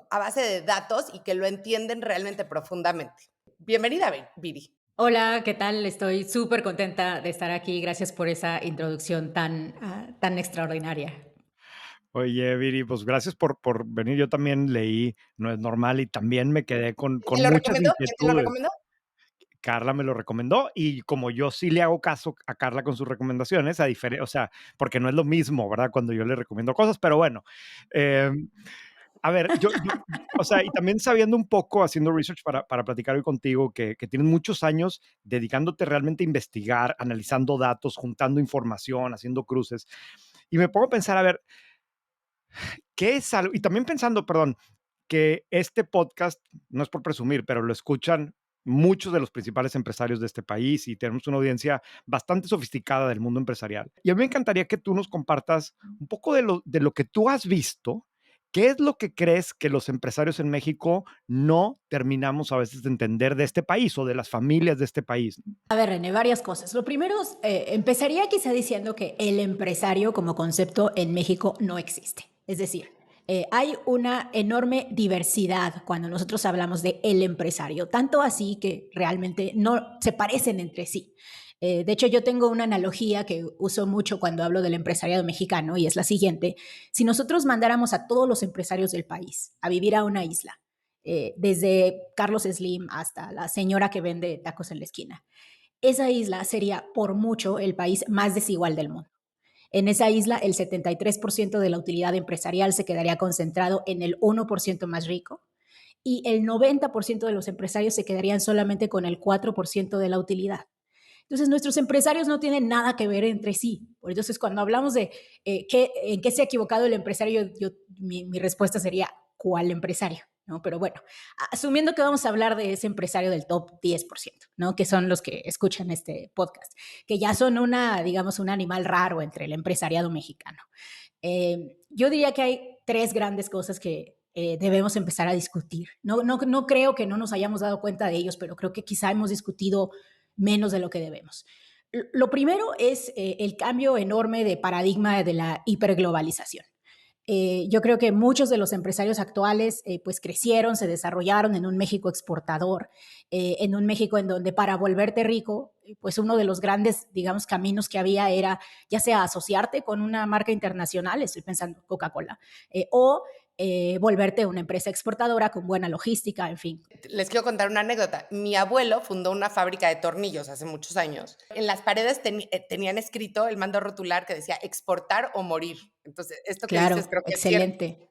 a base de datos y que lo entienden realmente profundamente. Bienvenida, Viri. Hola, ¿qué tal? Estoy súper contenta de estar aquí. Gracias por esa introducción tan extraordinaria. Oye, Viri, pues gracias por venir. Yo también leí No es normal y también me quedé ¿Te con lo muchas recomendó? ¿Quién te lo inquietudes. recomendó? Carla me lo recomendó y como yo sí le hago caso a Carla con sus recomendaciones, o sea, porque no es lo mismo, ¿verdad? Cuando yo le recomiendo cosas, pero bueno, eh, a ver, o sea, y también sabiendo un poco, haciendo research para platicar hoy contigo, que tienes muchos años dedicándote realmente a investigar, analizando datos, juntando información, haciendo cruces, y me pongo a pensar, a ver, ¿qué es algo? Y también pensando, perdón, que este podcast, no es por presumir, pero lo escuchan muchos de los principales empresarios de este país y tenemos una audiencia bastante sofisticada del mundo empresarial. Y a mí me encantaría que tú nos compartas un poco de lo que tú has visto. ¿Qué es lo que crees que los empresarios en México no terminamos a veces de entender de este país o de las familias de este país? A ver, René, varias cosas. Lo primero, empezaría quizá diciendo que el empresario como concepto en México no existe. Es decir, hay una enorme diversidad cuando nosotros hablamos de el empresario, tanto así que realmente no se parecen entre sí. De hecho, yo tengo una analogía que uso mucho cuando hablo del empresariado mexicano y es la siguiente. Si nosotros mandáramos a todos los empresarios del país a vivir a una isla, desde Carlos Slim hasta la señora que vende tacos en la esquina, esa isla sería por mucho el país más desigual del mundo. En esa isla, el 73% de la utilidad empresarial se quedaría concentrado en el 1% más rico y el 90% de los empresarios se quedarían solamente con el 4% de la utilidad. Entonces, nuestros empresarios no tienen nada que ver entre sí. Entonces, cuando hablamos de en qué se ha equivocado el empresario, mi respuesta sería, ¿cuál empresario? ¿No? Pero bueno, asumiendo que vamos a hablar de ese empresario del top 10%, ¿no? Que son los que escuchan este podcast, que ya son digamos, un animal raro entre el empresariado mexicano. Yo diría que hay tres grandes cosas que debemos empezar a discutir. No creo que no nos hayamos dado cuenta de ellos, pero creo que quizá hemos discutido menos de lo que debemos. Lo primero es el cambio enorme de paradigma de la hiperglobalización. Yo creo que muchos de los empresarios actuales pues crecieron, se desarrollaron en un México exportador, en un México en donde para volverte rico, pues uno de los grandes, digamos, caminos que había era ya sea asociarte con una marca internacional, estoy pensando Coca-Cola, o volverte una empresa exportadora con buena logística, en fin. Les quiero contar una anécdota. Mi abuelo fundó una fábrica de tornillos hace muchos años. En las paredes tenían escrito el mando rotular que decía exportar o morir. Entonces, esto que dices Claro, creo que es cierto. excelente.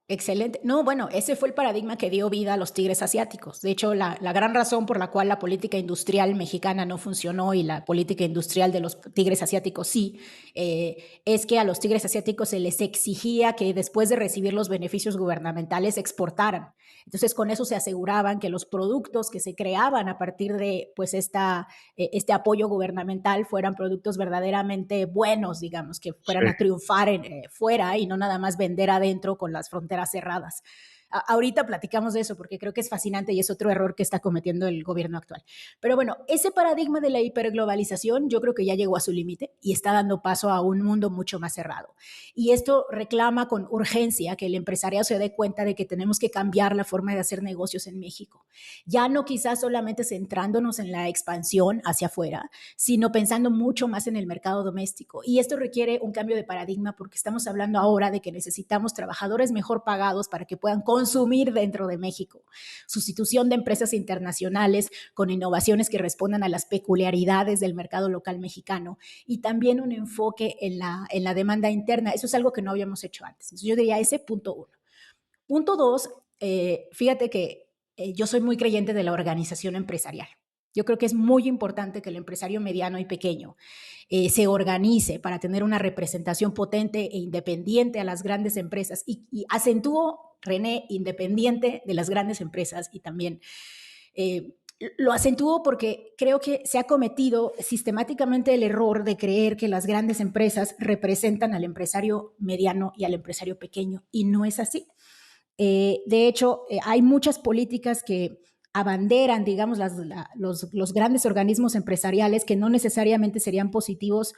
Excelente. No, bueno, ese fue el paradigma que dio vida a los tigres asiáticos. De hecho, la gran razón por la cual la política industrial mexicana no funcionó y la política industrial de los tigres asiáticos sí, es que a los tigres asiáticos se les exigía que después de recibir los beneficios gubernamentales exportaran. Entonces, con eso se aseguraban que los productos que se creaban a partir de pues, este apoyo gubernamental fueran productos verdaderamente buenos, digamos, que fueran Sí, a triunfar fuera y no nada más vender adentro con las fronteras fronteras cerradas. Ahorita platicamos de eso porque creo que es fascinante y es otro error que está cometiendo el gobierno actual. Pero bueno, ese paradigma de la hiperglobalización yo creo que ya llegó a su límite y está dando paso a un mundo mucho más cerrado. Y esto reclama con urgencia que el empresariado se dé cuenta de que tenemos que cambiar la forma de hacer negocios en México. Ya no quizás solamente centrándonos en la expansión hacia afuera, sino pensando mucho más en el mercado doméstico. Y esto requiere un cambio de paradigma porque estamos hablando ahora de que necesitamos trabajadores mejor pagados para que puedan consumir dentro de México. Sustitución de empresas internacionales con innovaciones que respondan a las peculiaridades del mercado local mexicano y también un enfoque en la demanda interna. Eso es algo que no habíamos hecho antes. Entonces yo diría ese punto 1. Punto 2, fíjate que yo soy muy creyente de la organización empresarial. Yo creo que es muy importante que el empresario mediano y pequeño se organice para tener una representación potente e independiente a las grandes empresas y acentúo, René, independiente de las grandes empresas y también lo acentúo porque creo que se ha cometido sistemáticamente el error de creer que las grandes empresas representan al empresario mediano y al empresario pequeño y no es así. De hecho, hay muchas políticas que abanderan, digamos, los grandes organismos empresariales que no necesariamente serían positivos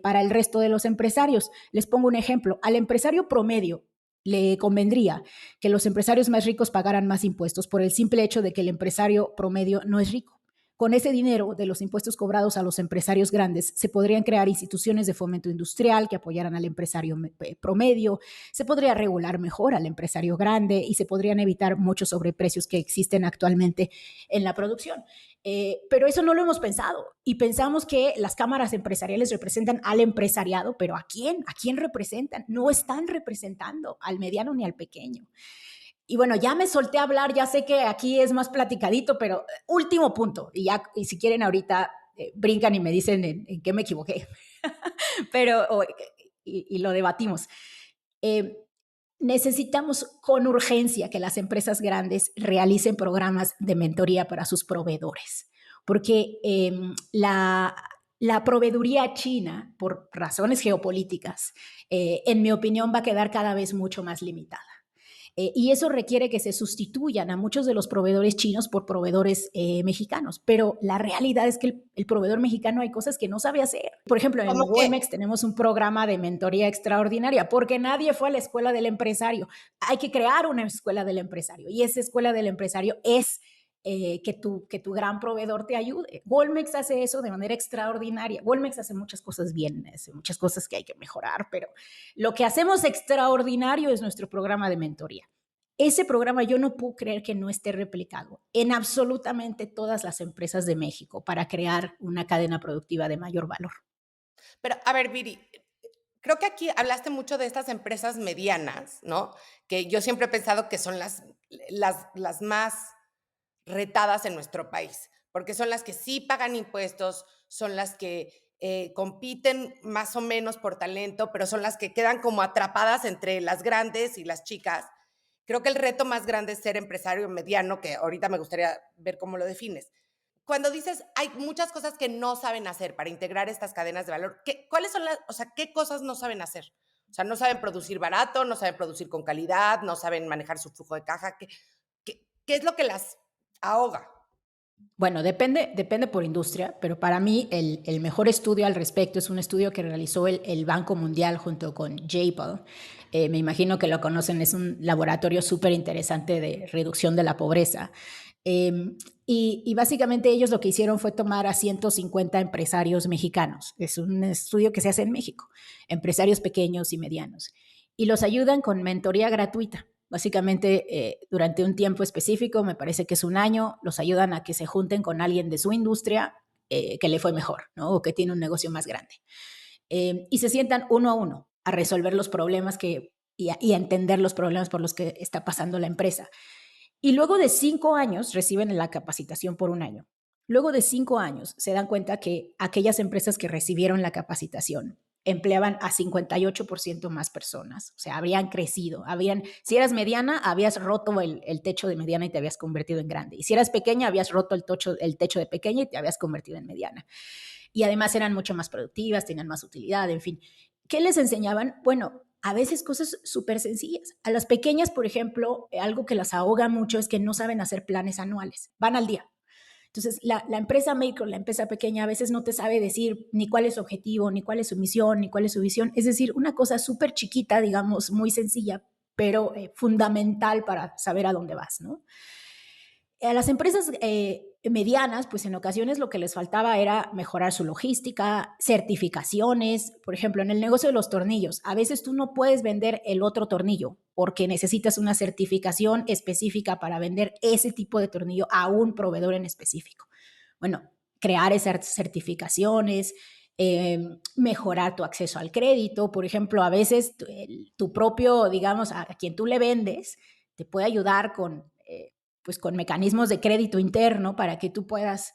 para el resto de los empresarios. Les pongo un ejemplo. Al empresario promedio le convendría que los empresarios más ricos pagaran más impuestos por el simple hecho de que el empresario promedio no es rico. Con ese dinero de los impuestos cobrados a los empresarios grandes, se podrían crear instituciones de fomento industrial que apoyaran al empresario promedio, se podría regular mejor al empresario grande y se podrían evitar muchos sobreprecios que existen actualmente en la producción. Pero eso no lo hemos pensado y pensamos que las cámaras empresariales representan al empresariado, pero ¿a quién? ¿A quién representan? No están representando al mediano ni al pequeño. Y bueno, ya me solté a hablar, ya sé que aquí es más platicadito, pero último punto, y si quieren ahorita brincan y me dicen en qué me equivoqué, pero y lo debatimos. Eh, Necesitamos con urgencia que las empresas grandes realicen programas de mentoría para sus proveedores, porque la proveeduría china, por razones geopolíticas, en mi opinión, va a quedar cada vez mucho más limitada. Y eso requiere que se sustituyan a muchos de los proveedores chinos por proveedores mexicanos. Pero la realidad es que el proveedor mexicano hay cosas que no sabe hacer. Por ejemplo, en ¿Cómo qué? Walmex tenemos un programa de mentoría extraordinaria porque nadie fue a la escuela del empresario. Hay que crear una escuela del empresario y esa escuela del empresario es que tu gran proveedor te ayude. Walmex hace eso de manera extraordinaria. Walmex hace muchas cosas bien, hace muchas cosas que hay que mejorar, pero lo que hacemos extraordinario es nuestro programa de mentoría. Ese programa yo no puedo creer que no esté replicado en absolutamente todas las empresas de México para crear una cadena productiva de mayor valor. Pero, a ver, Viri, creo que aquí hablaste mucho de estas empresas medianas, ¿no? Que yo siempre he pensado que son las más retadas en nuestro país, porque son las que sí pagan impuestos, son las que compiten más o menos por talento, pero son las que quedan como atrapadas entre las grandes y las chicas. Creo que el reto más grande es ser empresario mediano, que ahorita me gustaría ver cómo lo defines. Cuando dices, hay muchas cosas que no saben hacer para integrar estas cadenas de valor, ¿cuáles son o sea, qué cosas no saben hacer? O sea, no saben producir barato, no saben producir con calidad, no saben manejar su flujo de caja. ¿Qué es lo que las ahoga? Bueno, depende por industria, pero para mí el mejor estudio al respecto es un estudio que realizó el Banco Mundial junto con JPL. Me imagino que lo conocen, es un laboratorio súper interesante de reducción de la pobreza. Eh, y básicamente ellos lo que hicieron fue tomar a 150 empresarios mexicanos. Es un estudio que se hace en México, empresarios pequeños y medianos. Y los ayudan con mentoría gratuita. Básicamente, durante un tiempo específico, me parece que es un año, los ayudan a que se junten con alguien de su industria que le fue mejor, ¿no? O que tiene un negocio más grande. Y se sientan uno a uno a resolver los problemas y a entender los problemas por los que está pasando la empresa. Y luego de 5 años reciben la capacitación por un año. Luego de 5 años se dan cuenta que aquellas empresas que recibieron la capacitación empleaban a 58% más personas. O sea, habrían crecido. Si eras mediana, habías roto el techo de mediana y te habías convertido en grande. Y si eras pequeña, habías roto el techo de pequeña y te habías convertido en mediana. Y además eran mucho más productivas, tenían más utilidad, en fin. ¿Qué les enseñaban? Bueno, a veces cosas súper sencillas. A las pequeñas, por ejemplo, algo que las ahoga mucho es que no saben hacer planes anuales, van al día. Entonces, la empresa micro, la empresa pequeña, a veces no te sabe decir ni cuál es su objetivo, ni cuál es su misión, ni cuál es su visión. Es decir, una cosa súper chiquita, digamos, muy sencilla, pero fundamental para saber a dónde vas, ¿no? A las empresas medianas, pues en ocasiones lo que les faltaba era mejorar su logística, certificaciones. Por ejemplo, en el negocio de los tornillos, a veces tú no puedes vender el otro tornillo porque necesitas una certificación específica para vender ese tipo de tornillo a un proveedor en específico. Bueno, crear esas certificaciones, mejorar tu acceso al crédito. Por ejemplo, a veces tu propio, digamos, a quien tú le vendes, te puede ayudar pues con mecanismos de crédito interno para que tú puedas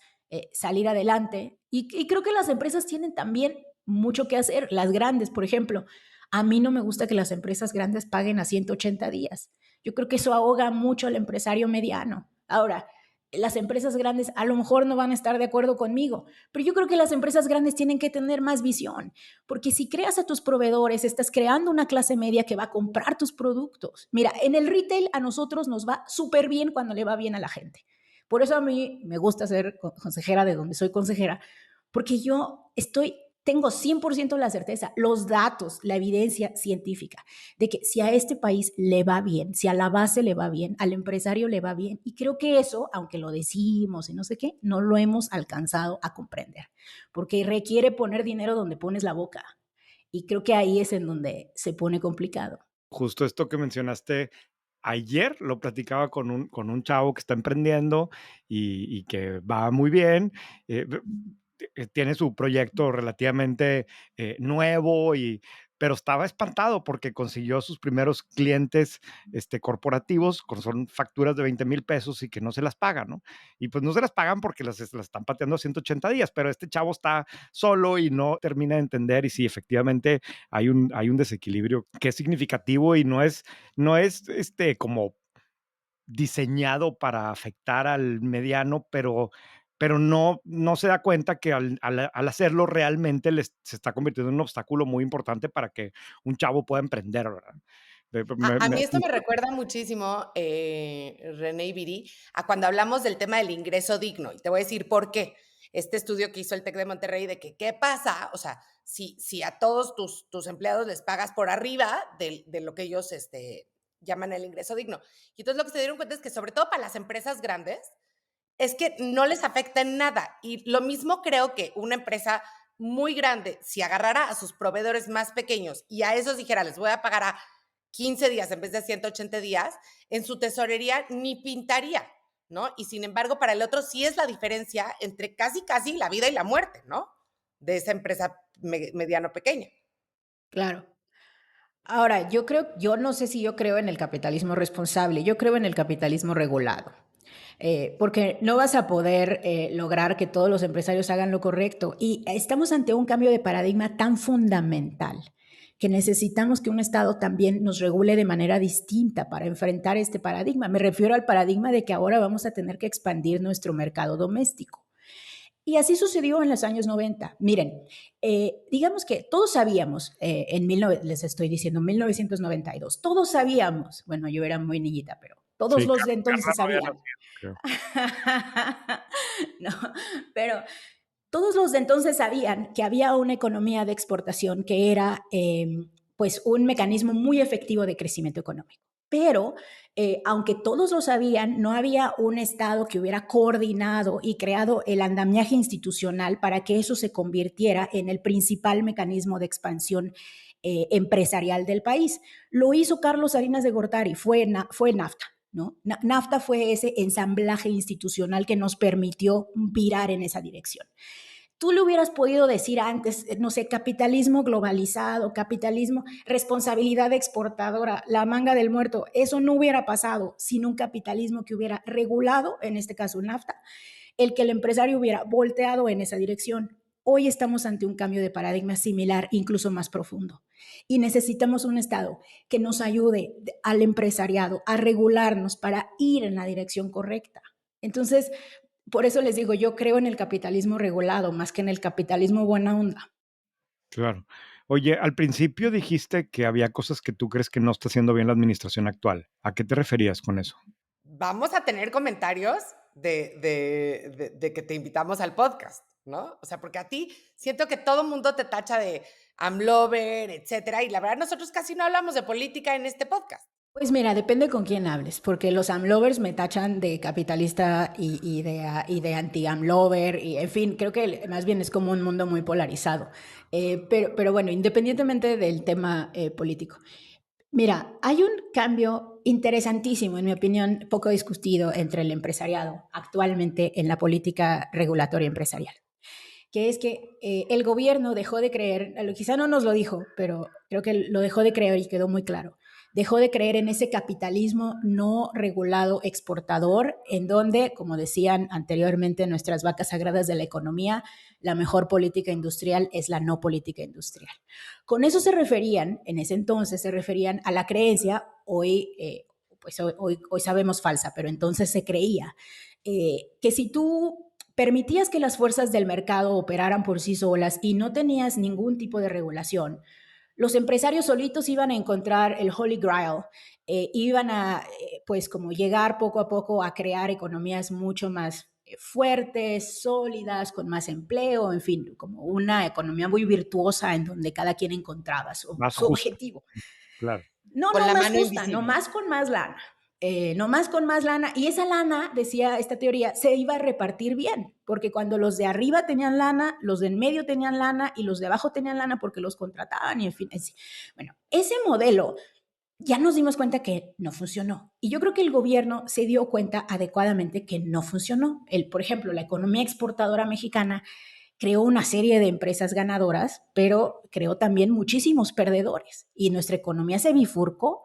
salir adelante. Y creo que las empresas tienen también mucho que hacer, las grandes, por ejemplo. A mí no me gusta que las empresas grandes paguen a 180 días. Yo creo que eso ahoga mucho al empresario mediano. Ahora, las empresas grandes a lo mejor no van a estar de acuerdo conmigo, pero yo creo que las empresas grandes tienen que tener más visión, porque si creas a tus proveedores, estás creando una clase media que va a comprar tus productos. Mira, en el retail a nosotros nos va súper bien cuando le va bien a la gente. Por eso a mí me gusta ser consejera de donde soy consejera, porque tengo 100% la certeza, los datos, la evidencia científica de que si a este país le va bien, si a la base le va bien, al empresario le va bien, y creo que eso, aunque lo decimos y no sé qué, no lo hemos alcanzado a comprender, porque requiere poner dinero donde pones la boca, y creo que ahí es en donde se pone complicado. Justo esto que mencionaste, ayer lo platicaba con un chavo que está emprendiendo y que va muy bien. Tiene su proyecto relativamente nuevo, pero estaba espantado porque consiguió sus primeros clientes corporativos, son facturas de 20,000 pesos y que no se las pagan, ¿no? Y pues no se las pagan porque las están pateando a 180 días, pero este chavo está solo y no termina de entender. Y sí, efectivamente hay un desequilibrio que es significativo y no es como diseñado para afectar al mediano, pero no se da cuenta que al hacerlo realmente se está convirtiendo en un obstáculo muy importante para que un chavo pueda emprender, ¿verdad? A mí esto me recuerda muchísimo, René y Viri, a cuando hablamos del tema del ingreso digno, y te voy a decir por qué. Este estudio que hizo el TEC de Monterrey de que qué pasa, o sea, si a todos tus empleados les pagas por arriba de lo que ellos llaman el ingreso digno. Y entonces lo que se dieron cuenta es que sobre todo para las empresas grandes, es que no les afecta en nada. Y lo mismo creo que una empresa muy grande, si agarrara a sus proveedores más pequeños y a esos dijera, les voy a pagar a 15 días en vez de 180 días, en su tesorería ni pintaría, ¿no? Y sin embargo, para el otro sí es la diferencia entre casi la vida y la muerte, ¿no? De esa empresa mediano pequeña. Claro. Ahora, yo no sé si yo creo en el capitalismo responsable, yo creo en el capitalismo regulado. Porque no vas a poder lograr que todos los empresarios hagan lo correcto. Y estamos ante un cambio de paradigma tan fundamental que necesitamos que un Estado también nos regule de manera distinta para enfrentar este paradigma. Me refiero al paradigma de que ahora vamos a tener que expandir nuestro mercado doméstico. Y así sucedió en los años 90. Miren, digamos que todos sabíamos, les estoy diciendo, 1992, todos sabíamos, bueno, yo era muy niñita, pero todos Sí, los de Carla entonces no había sabían. nacido, creo. No, pero todos los de entonces sabían que había una economía de exportación que era pues un mecanismo muy efectivo de crecimiento económico. Pero aunque todos lo sabían, no había un Estado que hubiera coordinado y creado el andamiaje institucional para que eso se convirtiera en el principal mecanismo de expansión empresarial del país. Lo hizo Carlos Salinas de Gortari, fue NAFTA. ¿No? NAFTA fue ese ensamblaje institucional que nos permitió virar en esa dirección. Tú le hubieras podido decir antes, no sé, capitalismo globalizado, capitalismo, responsabilidad exportadora, la manga del muerto. Eso no hubiera pasado sin un capitalismo que hubiera regulado, en este caso NAFTA, el que el empresario hubiera volteado en esa dirección. Hoy estamos ante un cambio de paradigma similar, incluso más profundo. Y necesitamos un Estado que nos ayude al empresariado a regularnos para ir en la dirección correcta. Entonces, por eso les digo, yo creo en el capitalismo regulado más que en el capitalismo buena onda. Claro. Oye, al principio dijiste que había cosas que tú crees que no está haciendo bien la administración actual. ¿A qué te referías con eso? Vamos a tener comentarios de que te invitamos al podcast, ¿no? O sea, porque a ti siento que todo mundo te tacha de AMLover, etcétera, y la verdad nosotros casi no hablamos de política en este podcast. Pues mira, depende con quién hables, porque los AMLovers me tachan de capitalista y de anti-AMLover, y en fin, creo que más bien es como un mundo muy polarizado. Pero bueno, independientemente del tema político. Mira, hay un cambio interesantísimo, en mi opinión, poco discutido entre el empresariado actualmente en la política regulatoria empresarial, que es que el gobierno dejó de creer, quizá no nos lo dijo, pero creo que lo dejó de creer y quedó muy claro, dejó de creer en ese capitalismo no regulado exportador, en donde, como decían anteriormente nuestras vacas sagradas de la economía, la mejor política industrial es la no política industrial. Con eso se referían, en ese entonces se referían a la creencia, hoy sabemos falsa, pero entonces se creía que si tú permitías que las fuerzas del mercado operaran por sí solas y no tenías ningún tipo de regulación, los empresarios solitos iban a encontrar el Holy Grail, iban a, pues, como llegar poco a poco a crear economías mucho más fuertes, sólidas, con más empleo, en fin, como una economía muy virtuosa en donde cada quien encontraba su, Más su justo, objetivo. claro. No, Con no la más mano justa, no invisible. más con más lana. No más con más lana. Y esa lana, decía esta teoría, se iba a repartir bien, porque cuando los de arriba tenían lana, los de en medio tenían lana y los de abajo tenían lana porque los contrataban y en fin. Bueno, ese modelo ya nos dimos cuenta que no funcionó. Y yo creo que el gobierno se dio cuenta adecuadamente que no funcionó. Por ejemplo, la economía exportadora mexicana creó una serie de empresas ganadoras, pero creó también muchísimos perdedores. Y nuestra economía se bifurcó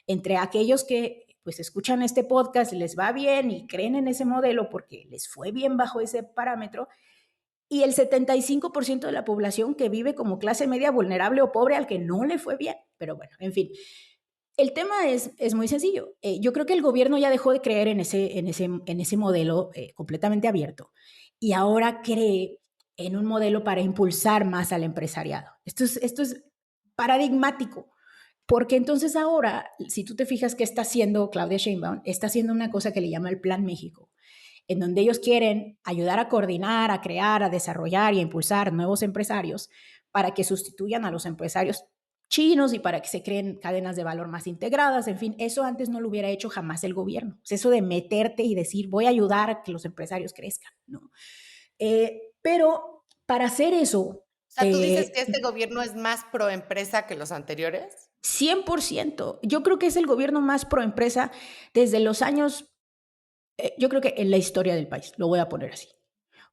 entre aquellos que pues escuchan este podcast, les va bien y creen en ese modelo porque les fue bien bajo ese parámetro, y el 75% de la población que vive como clase media vulnerable o pobre al que no le fue bien. Pero bueno, en fin, el tema es muy sencillo. Yo creo que el gobierno ya dejó de creer en ese modelo completamente abierto y ahora cree en un modelo para impulsar más al empresariado. Esto es paradigmático, porque entonces ahora, si tú te fijas qué está haciendo Claudia Sheinbaum, está haciendo una cosa que le llama el Plan México, en donde ellos quieren ayudar a coordinar, a crear, a desarrollar y a impulsar nuevos empresarios para que sustituyan a los empresarios chinos y para que se creen cadenas de valor más integradas. En fin, eso antes no lo hubiera hecho jamás el gobierno. Es eso de meterte y decir, voy a ayudar a que los empresarios crezcan, ¿no? Pero para hacer eso, O sea, ¿tú dices que este gobierno es más pro empresa que los anteriores? 100%. Yo creo que es el gobierno más pro empresa desde los años, yo creo que en la historia del país, lo voy a poner así.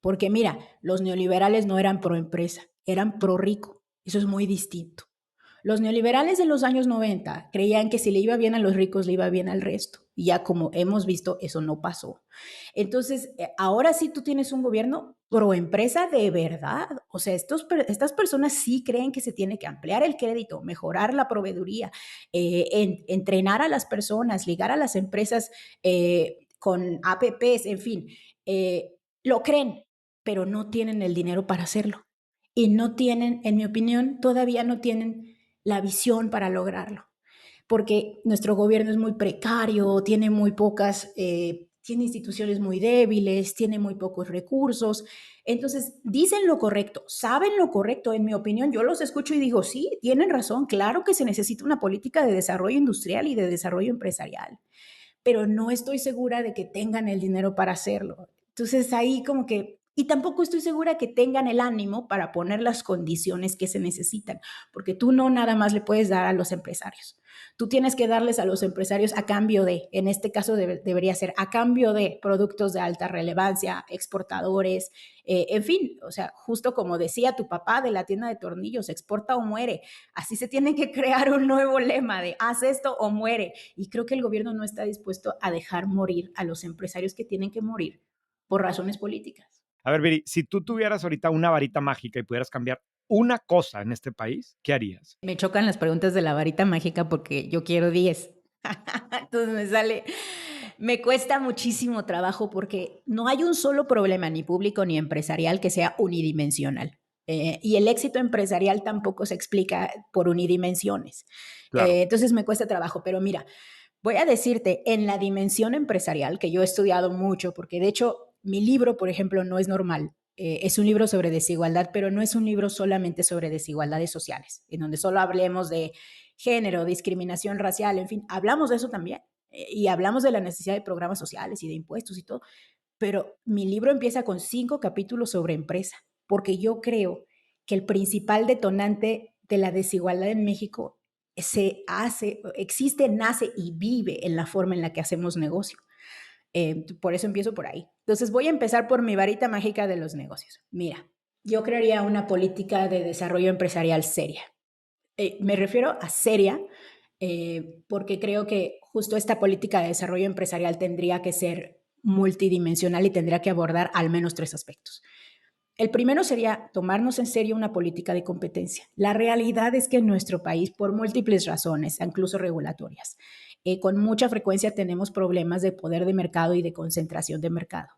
Porque mira, los neoliberales no eran pro empresa, eran pro rico. Eso es muy distinto. Los neoliberales de los años 90 creían que si le iba bien a los ricos, le iba bien al resto. Y ya como hemos visto, eso no pasó. Entonces, ahora sí tú tienes un gobierno pro empresa de verdad. O sea, estas personas sí creen que se tiene que ampliar el crédito, mejorar la proveeduría, entrenar a las personas, ligar a las empresas con APPs, en fin. Lo creen, pero no tienen el dinero para hacerlo. Y no tienen, en mi opinión, todavía no tienen la visión para lograrlo, porque nuestro gobierno es muy precario, tiene muy pocas, tiene instituciones muy débiles, tiene muy pocos recursos. Entonces, dicen lo correcto, saben lo correcto, en mi opinión, yo los escucho y digo, sí, tienen razón, claro que se necesita una política de desarrollo industrial y de desarrollo empresarial, pero no estoy segura de que tengan el dinero para hacerlo. Entonces ahí como que, y tampoco estoy segura que tengan el ánimo para poner las condiciones que se necesitan, porque tú no nada más le puedes dar a los empresarios. Tú tienes que darles a los empresarios a cambio de, en este caso debería ser a cambio de productos de alta relevancia, exportadores, en fin, o sea, justo como decía tu papá de la tienda de tornillos, exporta o muere. Así se tiene que crear un nuevo lema de haz esto o muere. Y creo que el gobierno no está dispuesto a dejar morir a los empresarios que tienen que morir por razones políticas. A ver, Viri, si tú tuvieras ahorita una varita mágica y pudieras cambiar una cosa en este país, ¿qué harías? Me chocan las preguntas de la varita mágica porque yo quiero 10. Entonces me cuesta muchísimo trabajo porque no hay un solo problema ni público ni empresarial que sea unidimensional. Y el éxito empresarial tampoco se explica por unidimensiones. Claro. Entonces me cuesta trabajo, pero mira, voy a decirte, en la dimensión empresarial, que yo he estudiado mucho, porque de hecho mi libro, por ejemplo, no es normal. Es un libro sobre desigualdad, pero no es un libro solamente sobre desigualdades sociales, en donde solo hablemos de género, discriminación racial, en fin, hablamos de eso también. Y hablamos de la necesidad de programas sociales y de impuestos y todo, pero mi libro empieza con 5 capítulos sobre empresa, porque yo creo que el principal detonante de la desigualdad en México existe, nace y vive en la forma en la que hacemos negocio. Por eso empiezo por ahí. Entonces voy a empezar por mi varita mágica de los negocios. Mira, yo crearía una política de desarrollo empresarial seria. Me refiero a seria porque creo que justo esta política de desarrollo empresarial tendría que ser multidimensional y tendría que abordar al menos 3 aspectos. El primero sería tomarnos en serio una política de competencia. La realidad es que en nuestro país, por múltiples razones, incluso regulatorias, con mucha frecuencia tenemos problemas de poder de mercado y de concentración de mercado.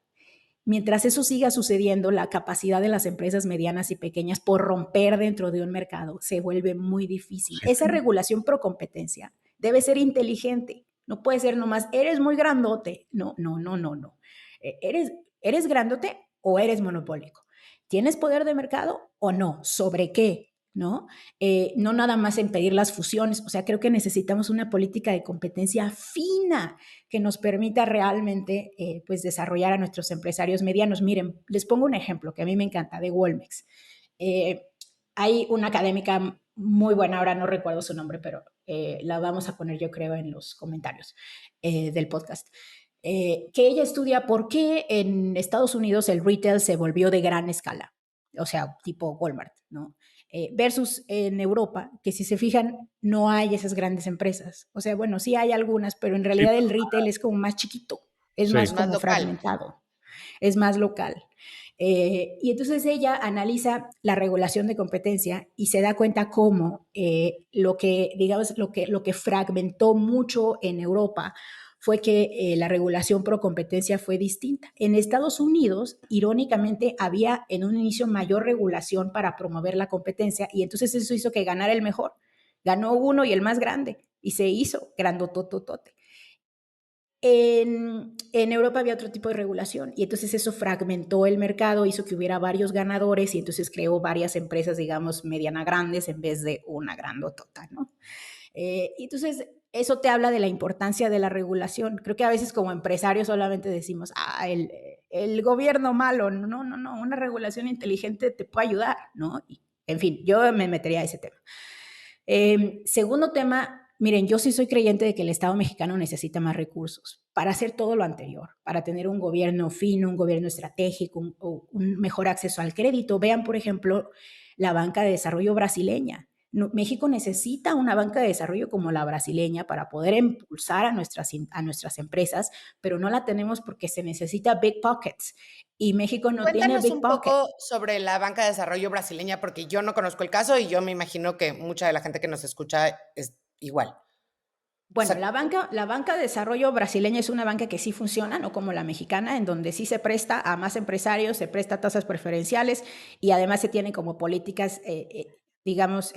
Mientras eso siga sucediendo, la capacidad de las empresas medianas y pequeñas por romper dentro de un mercado se vuelve muy difícil. Esa regulación pro competencia debe ser inteligente. No puede ser nomás, eres muy grandote. No, no, no, no, no. ¿Eres grandote o eres monopólico? ¿Tienes poder de mercado o no? ¿Sobre qué? ¿No? No nada más en pedir las fusiones. O sea, creo que necesitamos una política de competencia fina que nos permita realmente pues desarrollar a nuestros empresarios medianos. Miren, les pongo un ejemplo que a mí me encanta, de Walmex. Hay una académica muy buena, ahora no recuerdo su nombre, pero la vamos a poner yo creo en los comentarios del podcast, que ella estudia por qué en Estados Unidos el retail se volvió de gran escala, o sea, tipo Walmart, ¿no? Versus en Europa, que si se fijan, no hay esas grandes empresas. O sea, bueno, sí hay algunas, pero en Sí, realidad el retail es como más chiquito, es sí, Es más más como local. fragmentado, es más local. Y entonces ella analiza la regulación de competencia y se da cuenta cómo lo que, digamos, lo que fragmentó mucho en Europa fue que la regulación pro competencia fue distinta. En Estados Unidos, irónicamente, había en un inicio mayor regulación para promover la competencia y entonces eso hizo que ganara el mejor. Ganó uno y el más grande y se hizo grandotototote. En Europa había otro tipo de regulación y entonces eso fragmentó el mercado, hizo que hubiera varios ganadores y entonces creó varias empresas, digamos, mediana grandes en vez de una grandotota, ¿no? Entonces, eso te habla de la importancia de la regulación. Creo que a veces como empresarios solamente decimos, el gobierno malo. No, no, no, una regulación inteligente te puede ayudar, ¿no? Y, en fin, yo me metería a ese tema. Segundo tema, miren, yo sí soy creyente de que el Estado mexicano necesita más recursos para hacer todo lo anterior, para tener un gobierno fino, un gobierno estratégico, un mejor acceso al crédito. Vean, por ejemplo, la banca de desarrollo brasileña. No, México necesita una banca de desarrollo como la brasileña para poder impulsar a nuestras empresas, pero no la tenemos porque se necesita big pockets y México no tiene Cuéntanos big un pockets. poco sobre la banca de desarrollo brasileña, porque yo no conozco el caso y yo me imagino que mucha de la gente que nos escucha es igual. O Bueno, sea, la banca de desarrollo brasileña es una banca que sí funciona, no como la mexicana, en donde sí se presta a más empresarios, se presta a tasas preferenciales y además se tienen como políticas, digamos,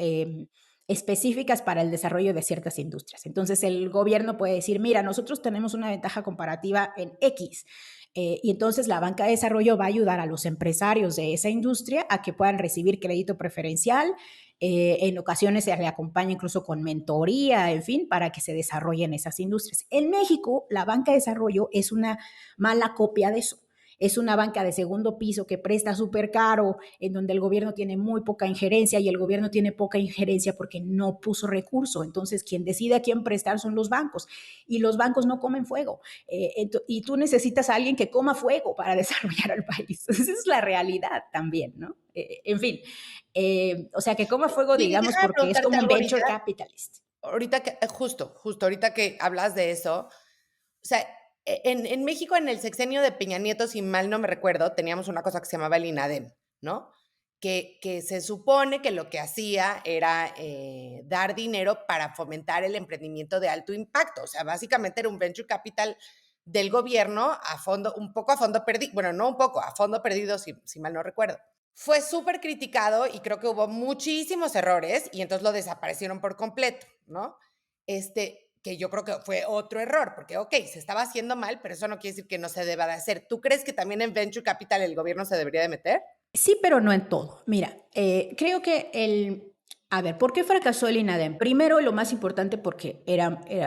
específicas para el desarrollo de ciertas industrias. Entonces el gobierno puede decir, mira, nosotros tenemos una ventaja comparativa en X. Y entonces la banca de desarrollo va a ayudar a los empresarios de esa industria a que puedan recibir crédito preferencial. En ocasiones se le acompaña incluso con mentoría, en fin, para que se desarrollen esas industrias. En México, la banca de desarrollo es una mala copia de eso. Es una banca de segundo piso que presta súper caro, en donde el gobierno tiene muy poca injerencia y el gobierno tiene poca injerencia porque no puso recurso. Entonces, quien decide a quién prestar son los bancos y los bancos no comen fuego. Y tú necesitas a alguien que coma fuego para desarrollar al país. Esa es la realidad también, ¿no? En fin, o sea, que coma fuego, y digamos, déjame porque es preguntarte como un algo venture capitalist. ahorita que, justo ahorita que hablas de eso, o sea, en México, en el sexenio de Peña Nieto, si mal no me recuerdo, teníamos una cosa que se llamaba el INADEM, ¿no? Que se supone que lo que hacía era dar dinero para fomentar el emprendimiento de alto impacto. O sea, básicamente era un venture capital del gobierno a fondo, un poco a fondo perdido, bueno, no un poco, a fondo perdido, si mal no recuerdo. fue súper criticado y creo que hubo muchísimos errores y entonces lo desaparecieron por completo, ¿no? Que yo creo que fue otro error, porque, ok, se estaba haciendo mal, pero eso no quiere decir que no se deba de hacer. ¿Tú crees que también en Venture Capital el gobierno se debería de meter? Sí, pero no en todo. Mira, creo que a ver, ¿por qué fracasó el INADEM? Primero, lo más importante, porque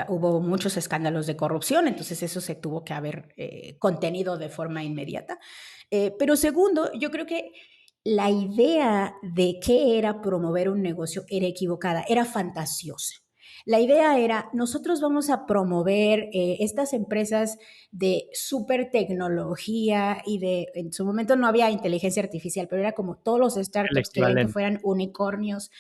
hubo muchos escándalos de corrupción, entonces eso se tuvo que haber contenido de forma inmediata. Pero segundo, yo creo que la idea de qué era promover un negocio era equivocada, era fantasiosa. La idea era, nosotros vamos a promover estas empresas de super tecnología en su momento no había inteligencia artificial, pero era como todos los El startups querían que equivalente. fueran unicornios.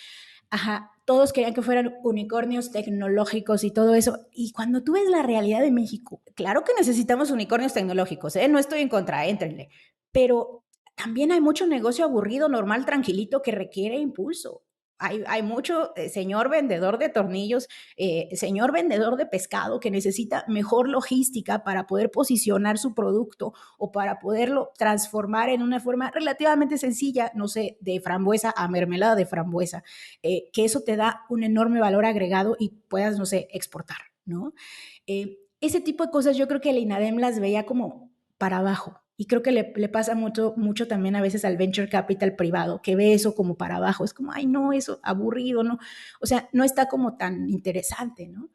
Ajá, todos querían que fueran unicornios tecnológicos y todo eso. Y cuando tú ves la realidad de México, claro que necesitamos unicornios tecnológicos, ¿eh? No estoy en contra, éntrenle. Pero también hay mucho negocio aburrido, normal, tranquilito, que requiere impulso. Hay mucho señor vendedor de tornillos, señor vendedor de pescado que necesita mejor logística para poder posicionar su producto o para poderlo transformar en una forma relativamente sencilla, no sé, de frambuesa a mermelada de frambuesa, que eso te da un enorme valor agregado y puedas, no sé, exportar, ¿no? Ese tipo de cosas yo creo que el INADEM las veía como para abajo. Y creo que le pasa mucho también a veces al venture capital privado, que ve eso como para abajo. Es como, ay, no, eso aburrido, ¿no? O sea, no está como tan interesante, ¿no?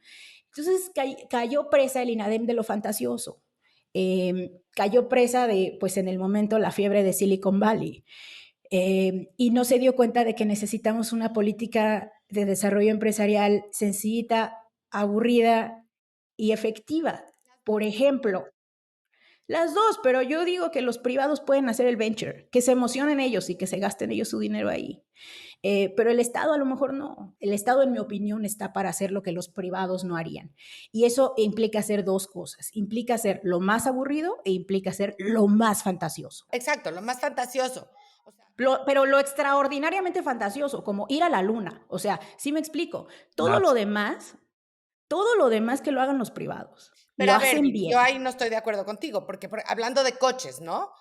Entonces cayó presa el INADEM de lo fantasioso. Cayó presa de, pues en el momento, la fiebre de Silicon Valley. Y no se dio cuenta de que necesitamos una política de desarrollo empresarial sencillita, aburrida y efectiva. Por ejemplo, las dos, pero yo digo que los privados pueden hacer el venture, que se emocionen ellos y que se gasten ellos su dinero ahí. Pero el Estado a lo mejor no. El Estado, en mi opinión, está para hacer lo que los privados no harían. Y eso implica hacer dos cosas. Implica hacer lo más aburrido e implica hacer lo más fantasioso. Exacto, lo más fantasioso. O sea, Pero lo extraordinariamente fantasioso, como ir a la luna. O sea, sí me explico. Todo lo NASA. demás, todo lo demás que lo hagan los privados. pero Lo a ver, hacen Viri, yo bien. ahí no estoy de acuerdo contigo, porque hablando de coches, ¿no?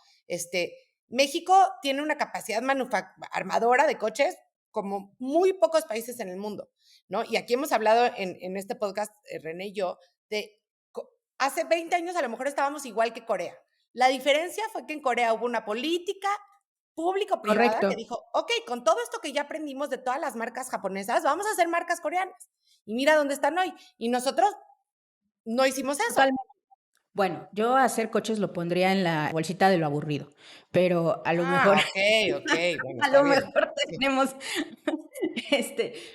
México tiene una capacidad armadora de coches como muy pocos países en el mundo, ¿no? Y aquí hemos hablado en este podcast, René y yo, de hace 20 años a lo mejor estábamos igual que Corea. La diferencia fue que en Corea hubo una política público-privada Correcto. que dijo, ok, con todo esto que ya aprendimos de todas las marcas japonesas, vamos a hacer marcas coreanas. Y mira dónde están hoy. Y nosotros no hicimos eso. Totalmente. Bueno, yo a hacer coches lo pondría en la bolsita de lo aburrido, pero a lo mejor, Ah, okey, okey, bueno, a está lo bien. mejor Sí. tenemos,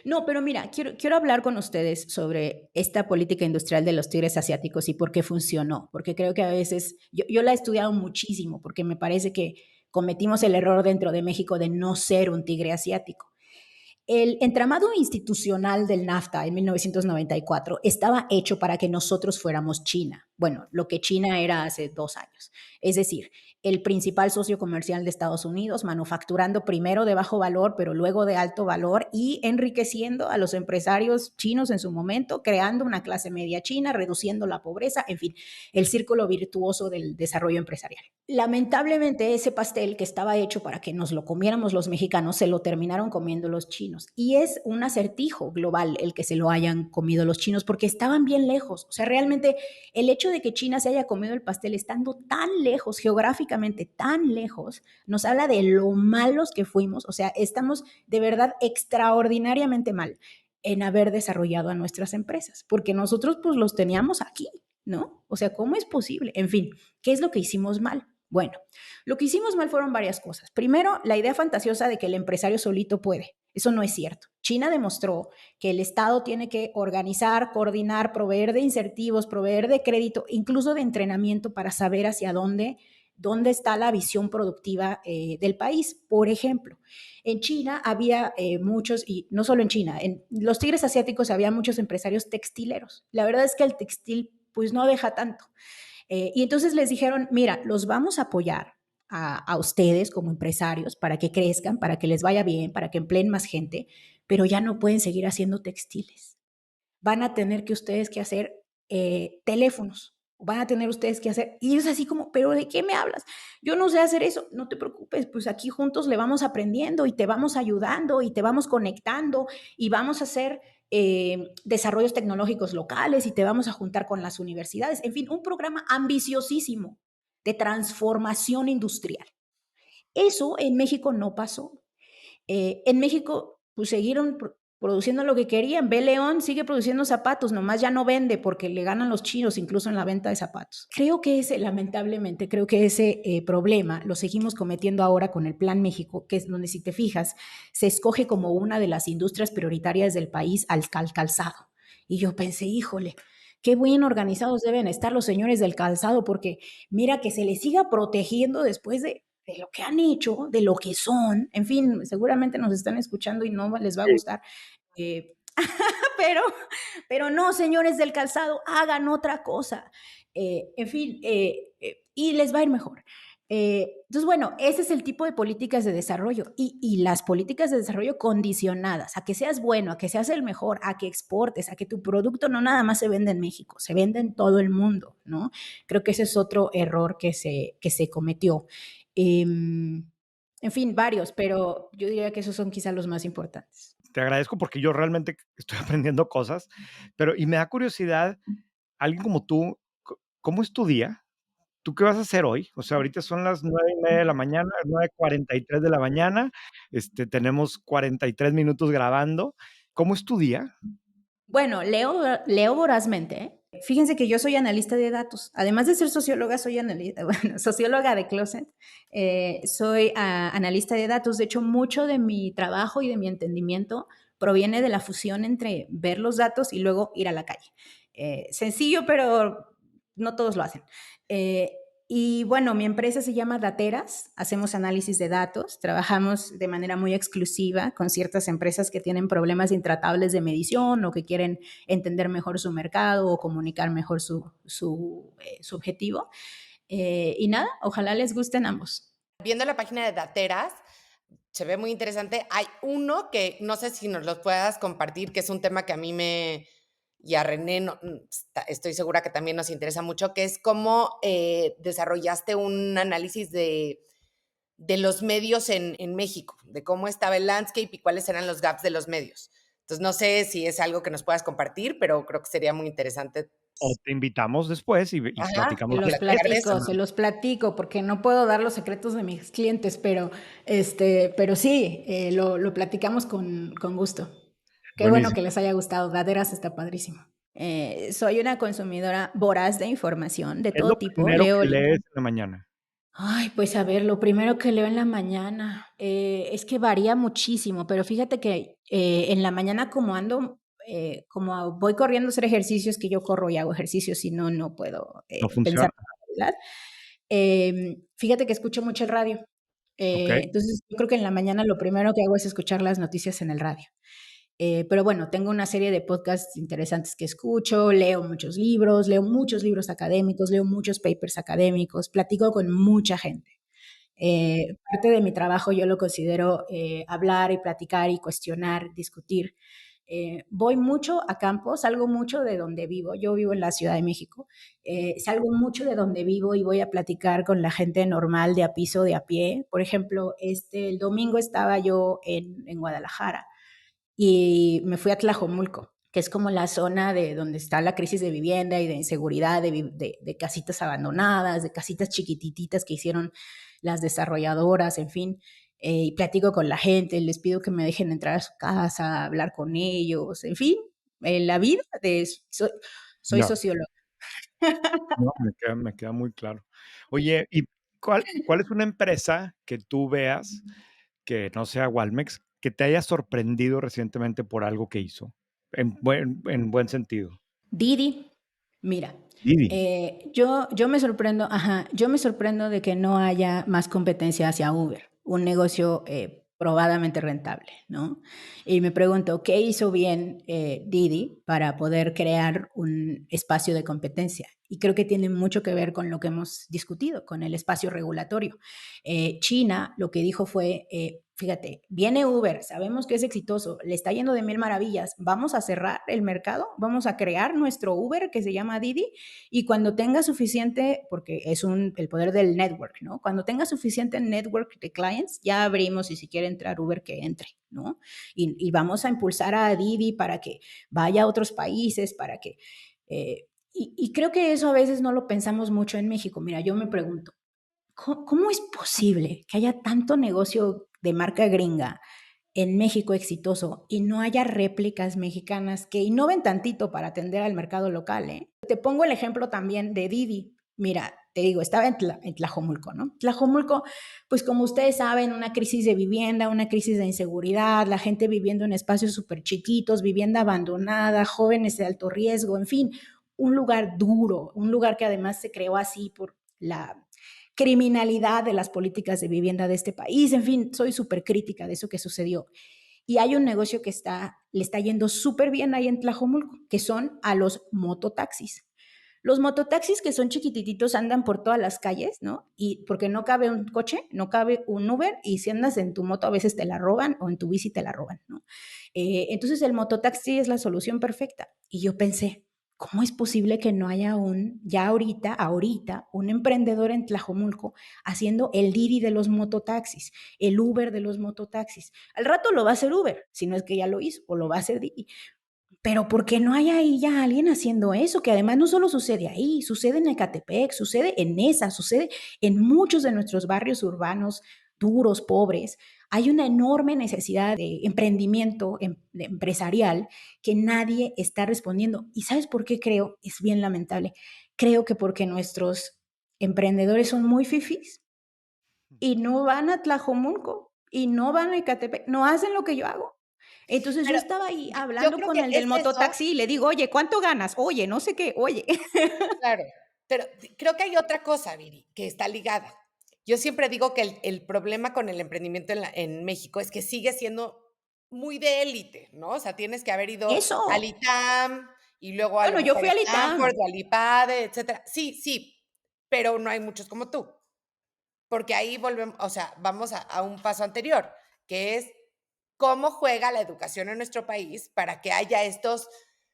no, pero mira, quiero hablar con ustedes sobre esta política industrial de los tigres asiáticos y por qué funcionó, porque creo que a veces, yo la he estudiado muchísimo, porque me parece que cometimos el error dentro de México de no ser un tigre asiático. El entramado institucional del NAFTA en 1994 estaba hecho para que nosotros fuéramos China. Bueno, lo que China era hace 2 años. Es decir, el principal socio comercial de Estados Unidos, manufacturando primero de bajo valor, pero luego de alto valor y enriqueciendo a los empresarios chinos en su momento, creando una clase media china, reduciendo la pobreza, en fin, el círculo virtuoso del desarrollo empresarial. Lamentablemente, ese pastel que estaba hecho para que nos lo comiéramos los mexicanos, se lo terminaron comiendo los chinos. Y es un acertijo global el que se lo hayan comido los chinos, porque estaban bien lejos. O sea, realmente el hecho de que China se haya comido el pastel estando tan lejos, geográficamente tan lejos, nos habla de lo malos que fuimos. O sea, estamos de verdad extraordinariamente mal en haber desarrollado a nuestras empresas, porque nosotros pues los teníamos aquí, ¿no? O sea, ¿cómo es posible? En fin, ¿qué es lo que hicimos mal? Bueno, lo que hicimos mal fueron varias cosas. Primero, la idea fantasiosa de que el empresario solito puede. Eso no es cierto. China demostró que el Estado tiene que organizar, coordinar, proveer de incentivos, proveer de crédito, incluso de entrenamiento para saber hacia dónde está la visión productiva del país. Por ejemplo, en China había muchos, y no solo en China, en los tigres asiáticos había muchos empresarios textileros. La verdad es que el textil pues no deja tanto. Y entonces les dijeron, mira, los vamos a apoyar a ustedes como empresarios para que crezcan, para que les vaya bien, para que empleen más gente, pero ya no pueden seguir haciendo textiles. Van a tener que ustedes que hacer teléfonos. van a tener ustedes que hacer. Y ellos así como, ¿pero de qué me hablas? Yo no sé hacer eso. No te preocupes, pues aquí juntos le vamos aprendiendo y te vamos ayudando y te vamos conectando y vamos a hacer desarrollos tecnológicos locales y te vamos a juntar con las universidades. En fin, un programa ambiciosísimo de transformación industrial. Eso en México no pasó. En México, pues siguieron produciendo lo que querían. Ve León sigue produciendo zapatos, nomás ya no vende porque le ganan los chinos incluso en la venta de zapatos. Creo que lamentablemente, creo que ese problema lo seguimos cometiendo ahora con el Plan México, que es donde, si te fijas, se escoge como una de las industrias prioritarias del país al calzado. Y yo pensé, híjole, qué bien organizados deben estar los señores del calzado, porque mira que se les siga protegiendo después de lo que han hecho, de lo que son. En fin, seguramente nos están escuchando y no les va a Sí, gustar. eh, pero, pero no, señores del calzado, hagan otra cosa. En fin, y les va a ir mejor. Entonces, bueno, ese es el tipo de políticas de desarrollo y las políticas de desarrollo condicionadas a que seas bueno, a que seas el mejor, a que exportes, a que tu producto no nada más se vende en México, se vende en todo el mundo, ¿no? Creo que ese es otro error que se cometió. En fin, varios, pero yo diría que esos son quizá los más importantes. Te agradezco porque yo realmente estoy aprendiendo cosas, pero y me da curiosidad, alguien como tú, ¿cómo es tu día? ¿Tú qué vas a hacer hoy? O sea, ahorita son las 9:30 de la mañana, 9:43 de la mañana, tenemos 43 minutos grabando. ¿Cómo es tu día? Bueno, leo vorazmente, ¿eh? Fíjense que yo soy analista de datos. Además de ser socióloga, soy bueno, socióloga de closet. Soy analista de datos. De hecho, mucho de mi trabajo y de mi entendimiento proviene de la fusión entre ver los datos y luego ir a la calle. Sencillo, pero no todos lo hacen. Eh, y bueno, mi empresa se llama Dateras, hacemos análisis de datos, trabajamos de manera muy exclusiva con ciertas empresas que tienen problemas intratables de medición o que quieren entender mejor su mercado o comunicar mejor su objetivo. Y nada, ojalá les gusten ambos. Viendo la página de Dateras, se ve muy interesante. Hay uno que no sé si nos lo puedas compartir, que es un tema que a mí y a René estoy segura que también nos interesa mucho, que es cómo desarrollaste un análisis de los medios en México, de cómo estaba el landscape y cuáles eran los gaps de los medios. Entonces, no sé si es algo que nos puedas compartir, pero creo que sería muy interesante. O te invitamos después y Ajá, platicamos de platicar de eso. Se los platico, porque no puedo dar los secretos de mis clientes, pero sí, lo platicamos con gusto. Qué bueno que buenísimo. les haya gustado. Daderas está padrísimo. Soy una consumidora voraz de información de ¿Qué es lo todo tipo. primero que lees en la mañana? Ay, pues a ver, lo primero que leo en la mañana, es que varía muchísimo, pero fíjate que en la mañana como voy corriendo a hacer ejercicios, que yo corro y hago ejercicios, si no, no puedo No pensar funciona. con claridad. Fíjate que escucho mucho el radio. Okey. Entonces, yo creo que en la mañana lo primero que hago es escuchar las noticias en el radio. Pero bueno, tengo una serie de podcasts interesantes que escucho, leo muchos libros académicos, leo muchos papers académicos, platico con mucha gente. Parte de mi trabajo yo lo considero hablar y platicar y cuestionar, discutir. Voy mucho a campo, salgo mucho de donde vivo. Yo vivo en la Ciudad de México. Salgo mucho de donde vivo y voy a platicar con la gente normal de a piso, de a pie. Por ejemplo, el domingo estaba yo en Guadalajara y me fui a Tlajomulco, que es como la zona de donde está la crisis de vivienda y de inseguridad, de casitas abandonadas, de casitas chiquititas que hicieron las desarrolladoras, en fin. Y platico con la gente, les pido que me dejen entrar a su casa, hablar con ellos, en fin, la vida soy No, socióloga. no, me queda muy claro. Oye, ¿y cuál es una empresa que tú veas, que no sea Walmex, que te haya sorprendido recientemente por algo que hizo? En buen sentido. Didi, mira, Didi. yo me sorprendo de que no haya más competencia hacia Uber, un negocio probadamente rentable, ¿no? Y me pregunto, ¿qué hizo bien Didi para poder crear un espacio de competencia? Y creo que tiene mucho que ver con lo que hemos discutido, con el espacio regulatorio. China lo que dijo fue, fíjate, viene Uber, sabemos que es exitoso, le está yendo de mil maravillas, vamos a cerrar el mercado, vamos a crear nuestro Uber que se llama Didi y cuando tenga suficiente, porque es el poder del network, ¿no? Cuando tenga suficiente network de clients, ya abrimos y si quiere entrar Uber, que entre, ¿no? Y vamos a impulsar a Didi para que vaya a otros países, para que... y creo que eso a veces no lo pensamos mucho en México. Mira, yo me pregunto, ¿cómo es posible que haya tanto negocio de marca gringa en México exitoso y no haya réplicas mexicanas que innoven tantito para atender al mercado local, eh? Te pongo el ejemplo también de Didi. Mira, te digo, estaba en Tlajomulco, ¿no? Tlajomulco, pues como ustedes saben, una crisis de vivienda, una crisis de inseguridad, la gente viviendo en espacios súper chiquitos, vivienda abandonada, jóvenes de alto riesgo, en fin, un lugar duro, un lugar que además se creó así por la criminalidad de las políticas de vivienda de este país. En fin, soy súper crítica de eso que sucedió. Y hay un negocio que le está yendo súper bien ahí en Tlajomulco, que son a los mototaxis. Los mototaxis que son chiquititos andan por todas las calles, ¿no? Y porque no cabe un coche, no cabe un Uber, y si andas en tu moto a veces te la roban o en tu bici te la roban, ¿no? Entonces el mototaxi es la solución perfecta. Y yo pensé, ¿cómo es posible que no haya ya ahorita, un emprendedor en Tlajomulco haciendo el Didi de los mototaxis, el Uber de los mototaxis? Al rato lo va a hacer Uber, si no es que ya lo hizo, o lo va a hacer Didi. Pero ¿por qué no hay ahí ya alguien haciendo eso? Que además no solo sucede ahí, sucede en Ecatepec, sucede en Nesa, sucede en muchos de nuestros barrios urbanos duros, pobres. Hay una enorme necesidad de emprendimiento empresarial que nadie está respondiendo. ¿Y sabes por qué creo? Es bien lamentable. Creo que porque nuestros emprendedores son muy fifís y no van a Tlajomulco y no van a Ecatepec, no hacen lo que yo hago. Entonces yo Pero estaba ahí yo hablando creo con que el del es eso, mototaxi y le digo, oye, ¿cuánto ganas? Oye, no sé qué, oye. claro, pero creo que hay otra cosa, Viri, que está ligada. Yo siempre digo que el problema con el emprendimiento en México es que sigue siendo muy de élite, ¿no? O sea, tienes que haber ido al Eso. ITAM y luego a lo Bueno, yo mejor fui a al Stanford ITAM. o al IPADE, etcétera. Sí, sí, pero no hay muchos como tú, porque ahí volvemos, o sea, vamos a un paso anterior, que es cómo juega la educación en nuestro país para que haya estos,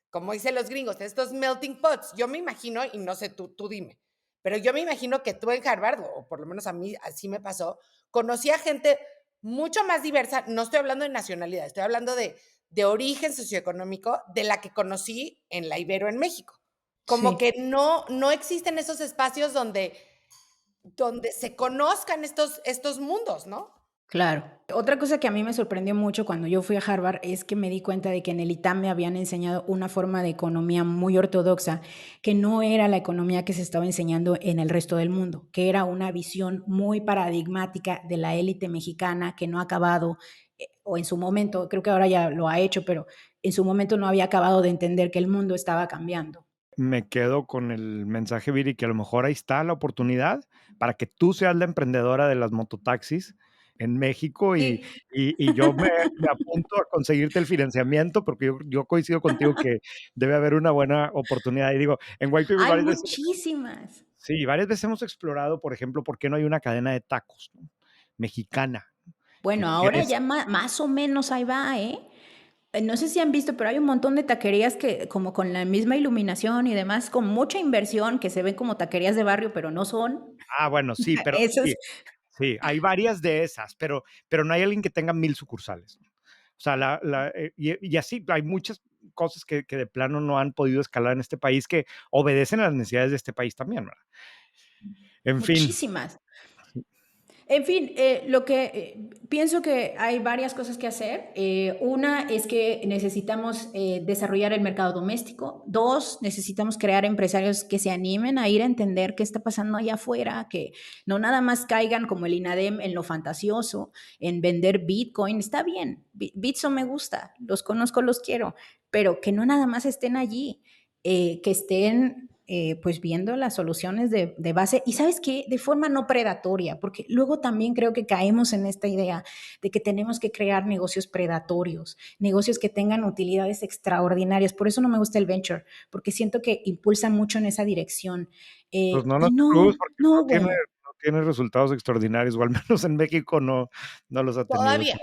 como dicen los gringos, estos melting pots. Yo me imagino, y no sé, tú dime, pero yo me imagino que tú en Harvard, o por lo menos a mí así me pasó, conocí a gente mucho más diversa, no estoy hablando de nacionalidad, estoy hablando de origen socioeconómico, de la que conocí en la Ibero en México. Como Sí. que no existen esos espacios donde se conozcan estos mundos, ¿no? Claro. Otra cosa que a mí me sorprendió mucho cuando yo fui a Harvard es que me di cuenta de que en el ITAM me habían enseñado una forma de economía muy ortodoxa, que no era la economía que se estaba enseñando en el resto del mundo, que era una visión muy paradigmática de la élite mexicana que no ha acabado, o en su momento, creo que ahora ya lo ha hecho, pero en su momento no había acabado de entender que el mundo estaba cambiando. Me quedo con el mensaje, Viri, que a lo mejor ahí está la oportunidad para que tú seas la emprendedora de las mototaxis en México y, Sí. y yo me apunto a conseguirte el financiamiento porque yo coincido contigo que debe haber una buena oportunidad. Y digo, en White Paper Hay varias veces, muchísimas. sí, varias veces hemos explorado, por ejemplo, por qué no hay una cadena de tacos, ¿no? Mexicana, Bueno, que ahora es, ya más o menos ahí va, ¿eh? No sé si han visto, pero hay un montón de taquerías que como con la misma iluminación y demás, con mucha inversión, que se ven como taquerías de barrio, pero no son. bueno, sí, pero Eso sí, es, sí, hay varias de esas, pero no hay alguien que tenga 1000 sucursales, ¿no? O sea, y así hay muchas cosas que de plano no han podido escalar en este país que obedecen a las necesidades de este país también, ¿verdad? En fin, muchísimas. En fin, lo que pienso que hay varias cosas que hacer. Una es que necesitamos desarrollar el mercado doméstico. Dos, necesitamos crear empresarios que se animen a ir a entender qué está pasando allá afuera, que no nada más caigan como el INADEM en lo fantasioso, en vender Bitcoin. Está bien, Bitso me gusta, los conozco, los quiero, pero que no nada más estén allí, que estén pues viendo las soluciones de base y sabes qué, de forma no predatoria, porque luego también creo que caemos en esta idea de que tenemos que crear negocios predatorios, negocios que tengan utilidades extraordinarias. Por eso no me gusta el venture, porque siento que impulsa mucho en esa dirección. pues no nos Y cruz no, porque no, güey. tiene resultados extraordinarios, o al menos en México no los ha tenido Todavía.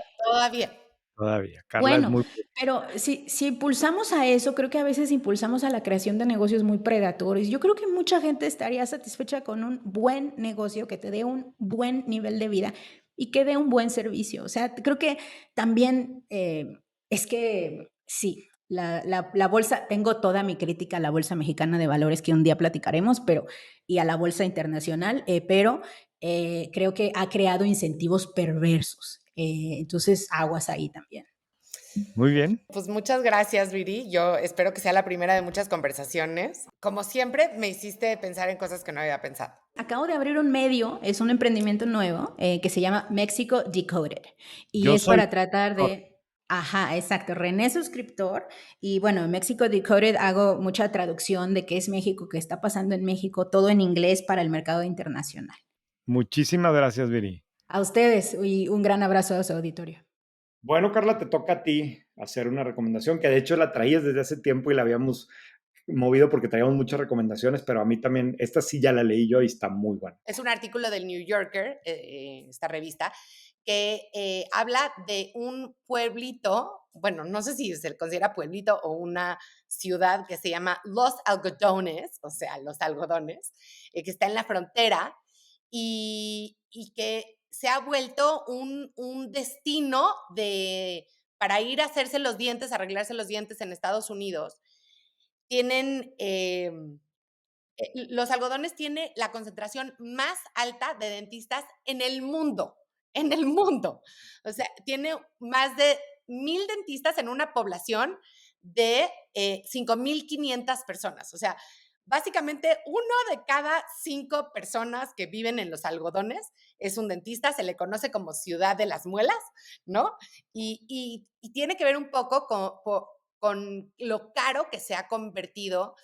todavía. Carla es Bueno, muy pero si impulsamos a eso, creo que a veces impulsamos a la creación de negocios muy predatorios. Yo creo que mucha gente estaría satisfecha con un buen negocio que te dé un buen nivel de vida y que dé un buen servicio. O sea, creo que también es que sí, la bolsa, tengo toda mi crítica a la Bolsa Mexicana de Valores que un día platicaremos, pero y a la Bolsa Internacional, pero creo que ha creado incentivos perversos. Entonces, aguas ahí también. muy bien. Pues muchas gracias, Viri. Yo espero que sea la primera de muchas conversaciones. Como siempre, me hiciste pensar en cosas que no había pensado. Acabo de abrir un medio, es un emprendimiento nuevo que se llama Mexico Decoded y Yo es soy para tratar de, ajá, exacto, René suscriptor y bueno, en Mexico Decoded hago mucha traducción de qué es México, qué está pasando en México, todo en inglés para el mercado internacional. Muchísimas gracias, Viri. A ustedes y un gran abrazo a su auditorio. Bueno, Carla, te toca a ti hacer una recomendación que de hecho la traías desde hace tiempo y la habíamos movido porque traíamos muchas recomendaciones, pero a mí también, esta sí ya la leí yo y está muy buena. Es un artículo del New Yorker, esta revista, que habla de un pueblito, bueno, no sé si se considera pueblito o una ciudad que se llama Los Algodones, o sea, los algodones, que está en la frontera y que se ha vuelto un destino para ir a hacerse los dientes, arreglarse los dientes en Estados Unidos. Tienen... los algodones tiene la concentración más alta de dentistas en el mundo, en el mundo. O sea, tiene más de 1,000 dentistas en una población de 5,500 personas. O sea, básicamente 1 de cada 5 personas que viven en los algodones es un dentista, se le conoce como ciudad de las muelas, ¿no? Y tiene que ver un poco con lo caro que se ha convertido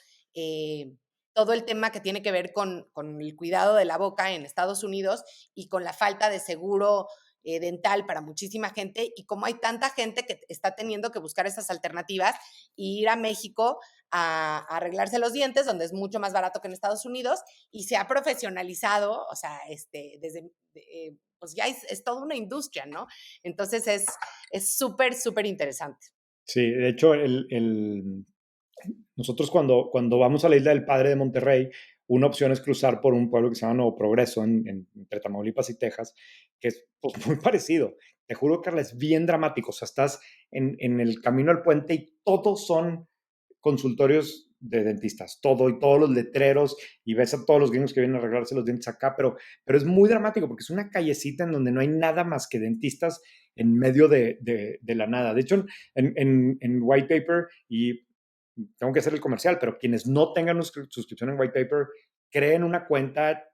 todo el tema que tiene que ver con el cuidado de la boca en Estados Unidos y con la falta de seguro dental para muchísima gente y cómo hay tanta gente que está teniendo que buscar esas alternativas e ir a México a arreglarse los dientes, donde es mucho más barato que en Estados Unidos y se ha profesionalizado, o sea, desde, pues ya es toda una industria, ¿no? Entonces es súper, súper interesante. Sí, de hecho, nosotros cuando vamos a la Isla del Padre de Monterrey, una opción es cruzar por un pueblo que se llama Nuevo Progreso, entre Tamaulipas y Texas, que es pues, muy parecido. Te juro, Carla, es bien dramático. O sea, estás en el camino al puente y todos son consultorios de dentistas, todo y todos los letreros y ves a todos los gringos que vienen a arreglarse los dientes acá, pero es muy dramático porque es una callecita en donde no hay nada más que dentistas en medio de la nada. De hecho, en White Paper, y tengo que hacer el comercial, pero quienes no tengan una suscripción en White Paper, creen una cuenta,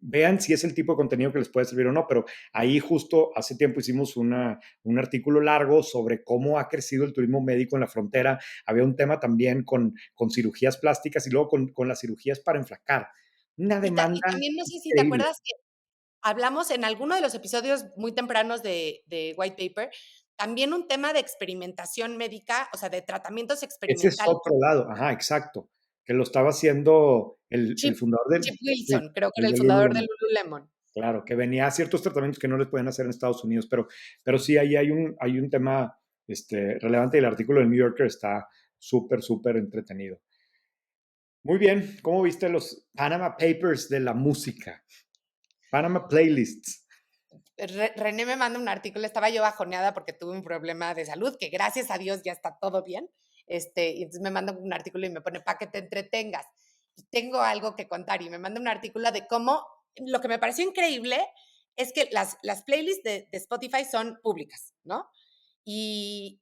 vean si es el tipo de contenido que les puede servir o no, pero ahí justo hace tiempo hicimos un artículo largo sobre cómo ha crecido el turismo médico en la frontera. Había un tema también con cirugías plásticas y luego con las cirugías para enflacar. Una demanda Y también no sé si te increíble. acuerdas que hablamos en alguno de los episodios muy tempranos de White Paper, también un tema de experimentación médica, o sea, de tratamientos Ese es experimentales. otro lado, ajá, exacto, que lo estaba haciendo el Chip, fundador del, Chip sí, Wilson, creo que era el el de fundador de Lululemon. Lululemon. Claro, que venía a ciertos tratamientos que no les pueden hacer en Estados Unidos, pero sí, ahí hay un tema relevante y el artículo del New Yorker está súper, súper entretenido. Muy bien, ¿cómo viste los Panama Papers de la música? Panama Playlists. René me manda un artículo, estaba yo bajoneada porque tuve un problema de salud, que gracias a Dios ya está todo bien, y entonces me manda un artículo y me pone para que te entretengas. Y tengo algo que contar y me manda un artículo de cómo, lo que me pareció increíble es que las playlists de Spotify son públicas, ¿no? Y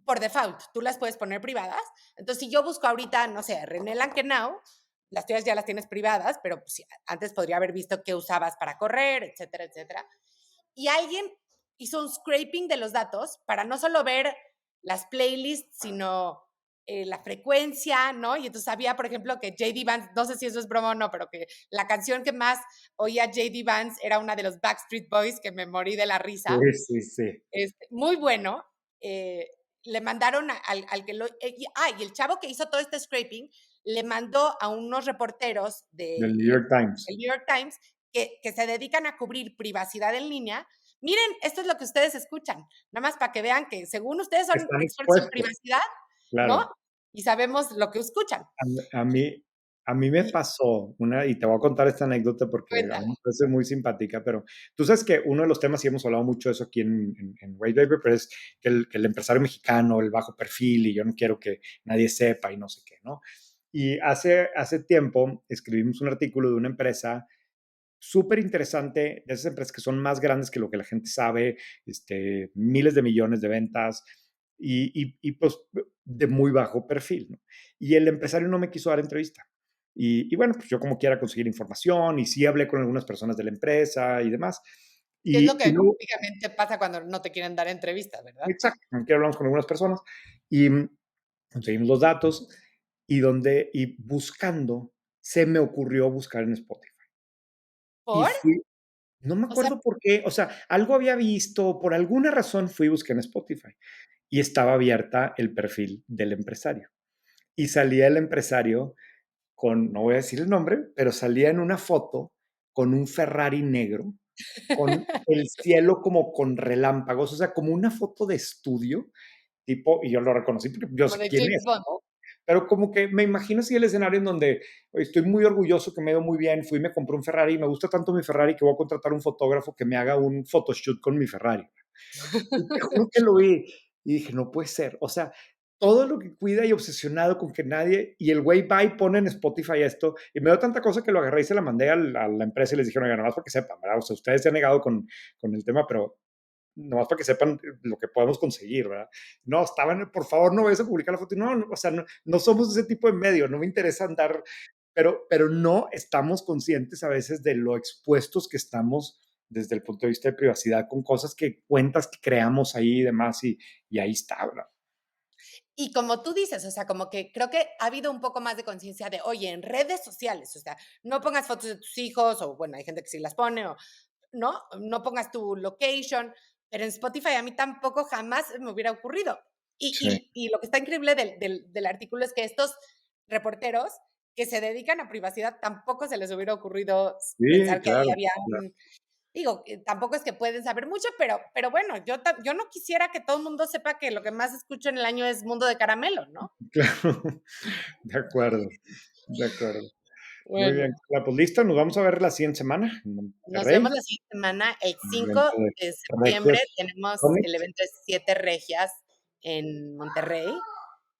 por default, tú las puedes poner privadas. Entonces, si yo busco ahorita, no sé, René Lankenau, las tuyas ya las tienes privadas, pero pues, antes podría haber visto qué usabas para correr, etcétera, etcétera. Y alguien hizo un scraping de los datos para no solo ver las playlists, sino la frecuencia, ¿no? Y entonces sabía, por ejemplo, que J.D. Vance, no sé si eso es broma o no, pero que la canción que más oía J.D. Vance era una de los Backstreet Boys, que me morí de la risa. Sí, sí. Muy bueno. Le mandaron al que y el chavo que hizo todo este scraping le mandó a unos reporteros Del New York Times. del New York Times que se dedican a cubrir privacidad en línea, miren, esto es lo que ustedes escuchan, nada más para que vean que según ustedes son Están expertos en expuestos, privacidad, ¿no? claro. Y sabemos lo que escuchan. A mí me Y pasó una, y te voy a contar esta anécdota porque a mí cuéntala. me parece muy simpática, pero tú sabes que uno de los temas, y hemos hablado mucho de eso aquí en White Paper, pero es que el empresario mexicano, el bajo perfil, y yo no quiero que nadie sepa y no sé qué, ¿no? Y hace tiempo escribimos un artículo de una empresa súper interesante, de esas empresas que son más grandes que lo que la gente sabe, miles de millones de ventas y pues de muy bajo perfil, ¿no? Y el empresario no me quiso dar entrevista. Y bueno, pues yo como quiera conseguir información y sí hablé con algunas personas de la empresa y demás. Que es lo Y que luego, típicamente pasa cuando no te quieren dar entrevistas, ¿verdad? exacto, como quiera hablamos con algunas personas y conseguimos los datos y buscando, se me ocurrió buscar en Spotify. Y ¿Por? fui No me O sea, acuerdo por qué, o sea, algo había visto, por alguna razón fui y busqué en Spotify y estaba abierta el perfil del empresario. Y salía el empresario no voy a decir el nombre, pero salía en una foto con un Ferrari negro, con el cielo como con relámpagos, o sea, como una foto de estudio, tipo, y yo lo reconocí porque yo como sé de quién James es, Bond. ¿no? Pero como que me imagino así el escenario en donde oye, estoy muy orgulloso que me veo muy bien, fui y me compré un Ferrari y me gusta tanto mi Ferrari que voy a contratar un fotógrafo que me haga un photoshoot con mi Ferrari. Y te juro que lo vi y dije, no puede ser. O sea, todo lo que cuida y obsesionado con que nadie, y el güey va y pone en Spotify esto, y me dio tanta cosa que lo agarré y se la mandé a la empresa y les dijeron, oiga, nada más para que sepan, ¿verdad? O sea, ustedes se han negado con el tema, pero nomás para que sepan lo que podemos conseguir, ¿verdad? No, estaban, por favor, no vayas a publicar la foto. No, no, o sea, no somos ese tipo de medio, no me interesa andar, pero no estamos conscientes a veces de lo expuestos que estamos desde el punto de vista de privacidad con cosas cuentas que creamos ahí y demás, y ahí está, ¿verdad? Y como tú dices, o sea, como que creo que ha habido un poco más de conciencia de, oye, en redes sociales, o sea, no pongas fotos de tus hijos, o bueno, hay gente que sí las pone, o no, no pongas tu location, pero en Spotify a mí tampoco jamás me hubiera ocurrido. Sí, Y lo que está increíble del artículo es que estos reporteros que se dedican a privacidad tampoco se les hubiera ocurrido sí, pensar que ahí claro, había claro. digo, tampoco es que pueden saber mucho, pero bueno, yo no quisiera que todo el mundo sepa que lo que más escucho en el año es Mundo de Caramelo, ¿no? Claro, de acuerdo, de acuerdo. Muy Bueno, bien, pues listo, nos vamos a ver la siguiente semana en nos vemos Monterrey, la siguiente semana, el en el 5 evento de de septiembre, Regios tenemos el Comics. evento de 7 Regias en Monterrey.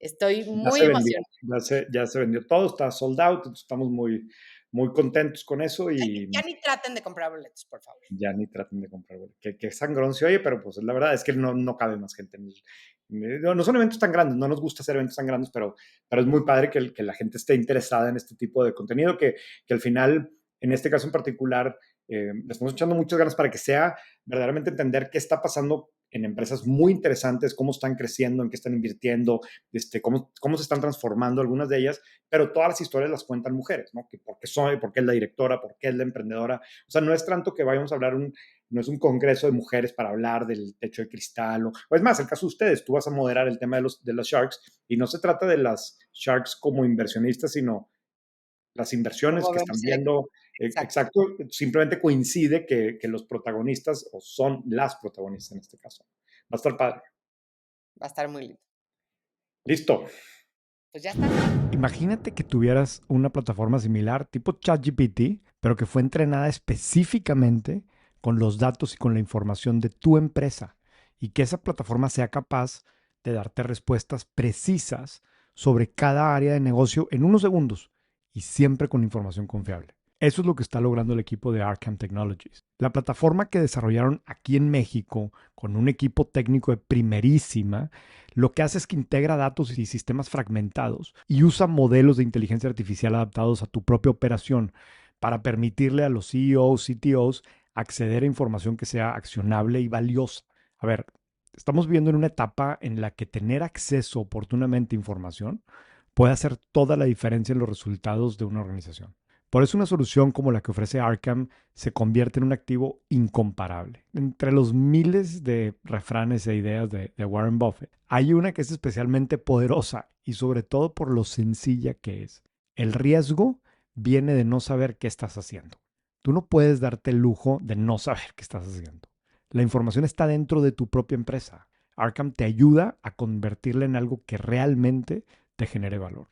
Estoy Ya muy se vendió, emocionada. ya se vendió todo, está sold out, entonces estamos muy, muy contentos con eso Ya y ni traten de comprar boletos, por favor. ya ni traten de comprar boletos. Que sangrón se oye, pero pues la verdad es que no cabe más gente. No son eventos tan grandes, no nos gusta hacer eventos tan grandes, pero es muy padre que la gente esté interesada en este tipo de contenido, que al final, en este caso en particular, le estamos echando muchas ganas para que sea verdaderamente entender qué está pasando en empresas muy interesantes, cómo están creciendo, en qué están invirtiendo, cómo se están transformando algunas de ellas, pero todas las historias las cuentan mujeres, ¿no? Que por qué soy, por qué es la directora, por qué es la emprendedora. O sea, no es tanto que vayamos a hablar no es un congreso de mujeres para hablar del techo de cristal, o es más, el caso de ustedes, tú vas a moderar el tema de los sharks, y no se trata de las sharks como inversionistas, sino las inversiones Como que vemos están el equipo. viendo, Exacto. exacto, simplemente coincide que los protagonistas, o son las protagonistas en este caso. Va a estar padre. Va a estar muy lindo. Listo. Pues ya está. Imagínate que tuvieras una plataforma similar, tipo ChatGPT, pero que fue entrenada específicamente con los datos y con la información de tu empresa y que esa plataforma sea capaz de darte respuestas precisas sobre cada área de negocio en unos segundos y siempre con información confiable. Eso es lo que está logrando el equipo de Arkham Technologies. La plataforma que desarrollaron aquí en México con un equipo técnico de primerísima lo que hace es que integra datos y sistemas fragmentados y usa modelos de inteligencia artificial adaptados a tu propia operación para permitirle a los CEOs, CTOs acceder a información que sea accionable y valiosa. A ver, estamos viviendo en una etapa en la que tener acceso oportunamente a información puede hacer toda la diferencia en los resultados de una organización. Por eso una solución como la que ofrece Arkham se convierte en un activo incomparable. Entre los miles de refranes e ideas de Warren Buffett, hay una que es especialmente poderosa y sobre todo por lo sencilla que es. El riesgo viene de no saber qué estás haciendo. Tú no puedes darte el lujo de no saber qué estás haciendo. La información está dentro de tu propia empresa. Arkham te ayuda a convertirla en algo que realmente te genere valor.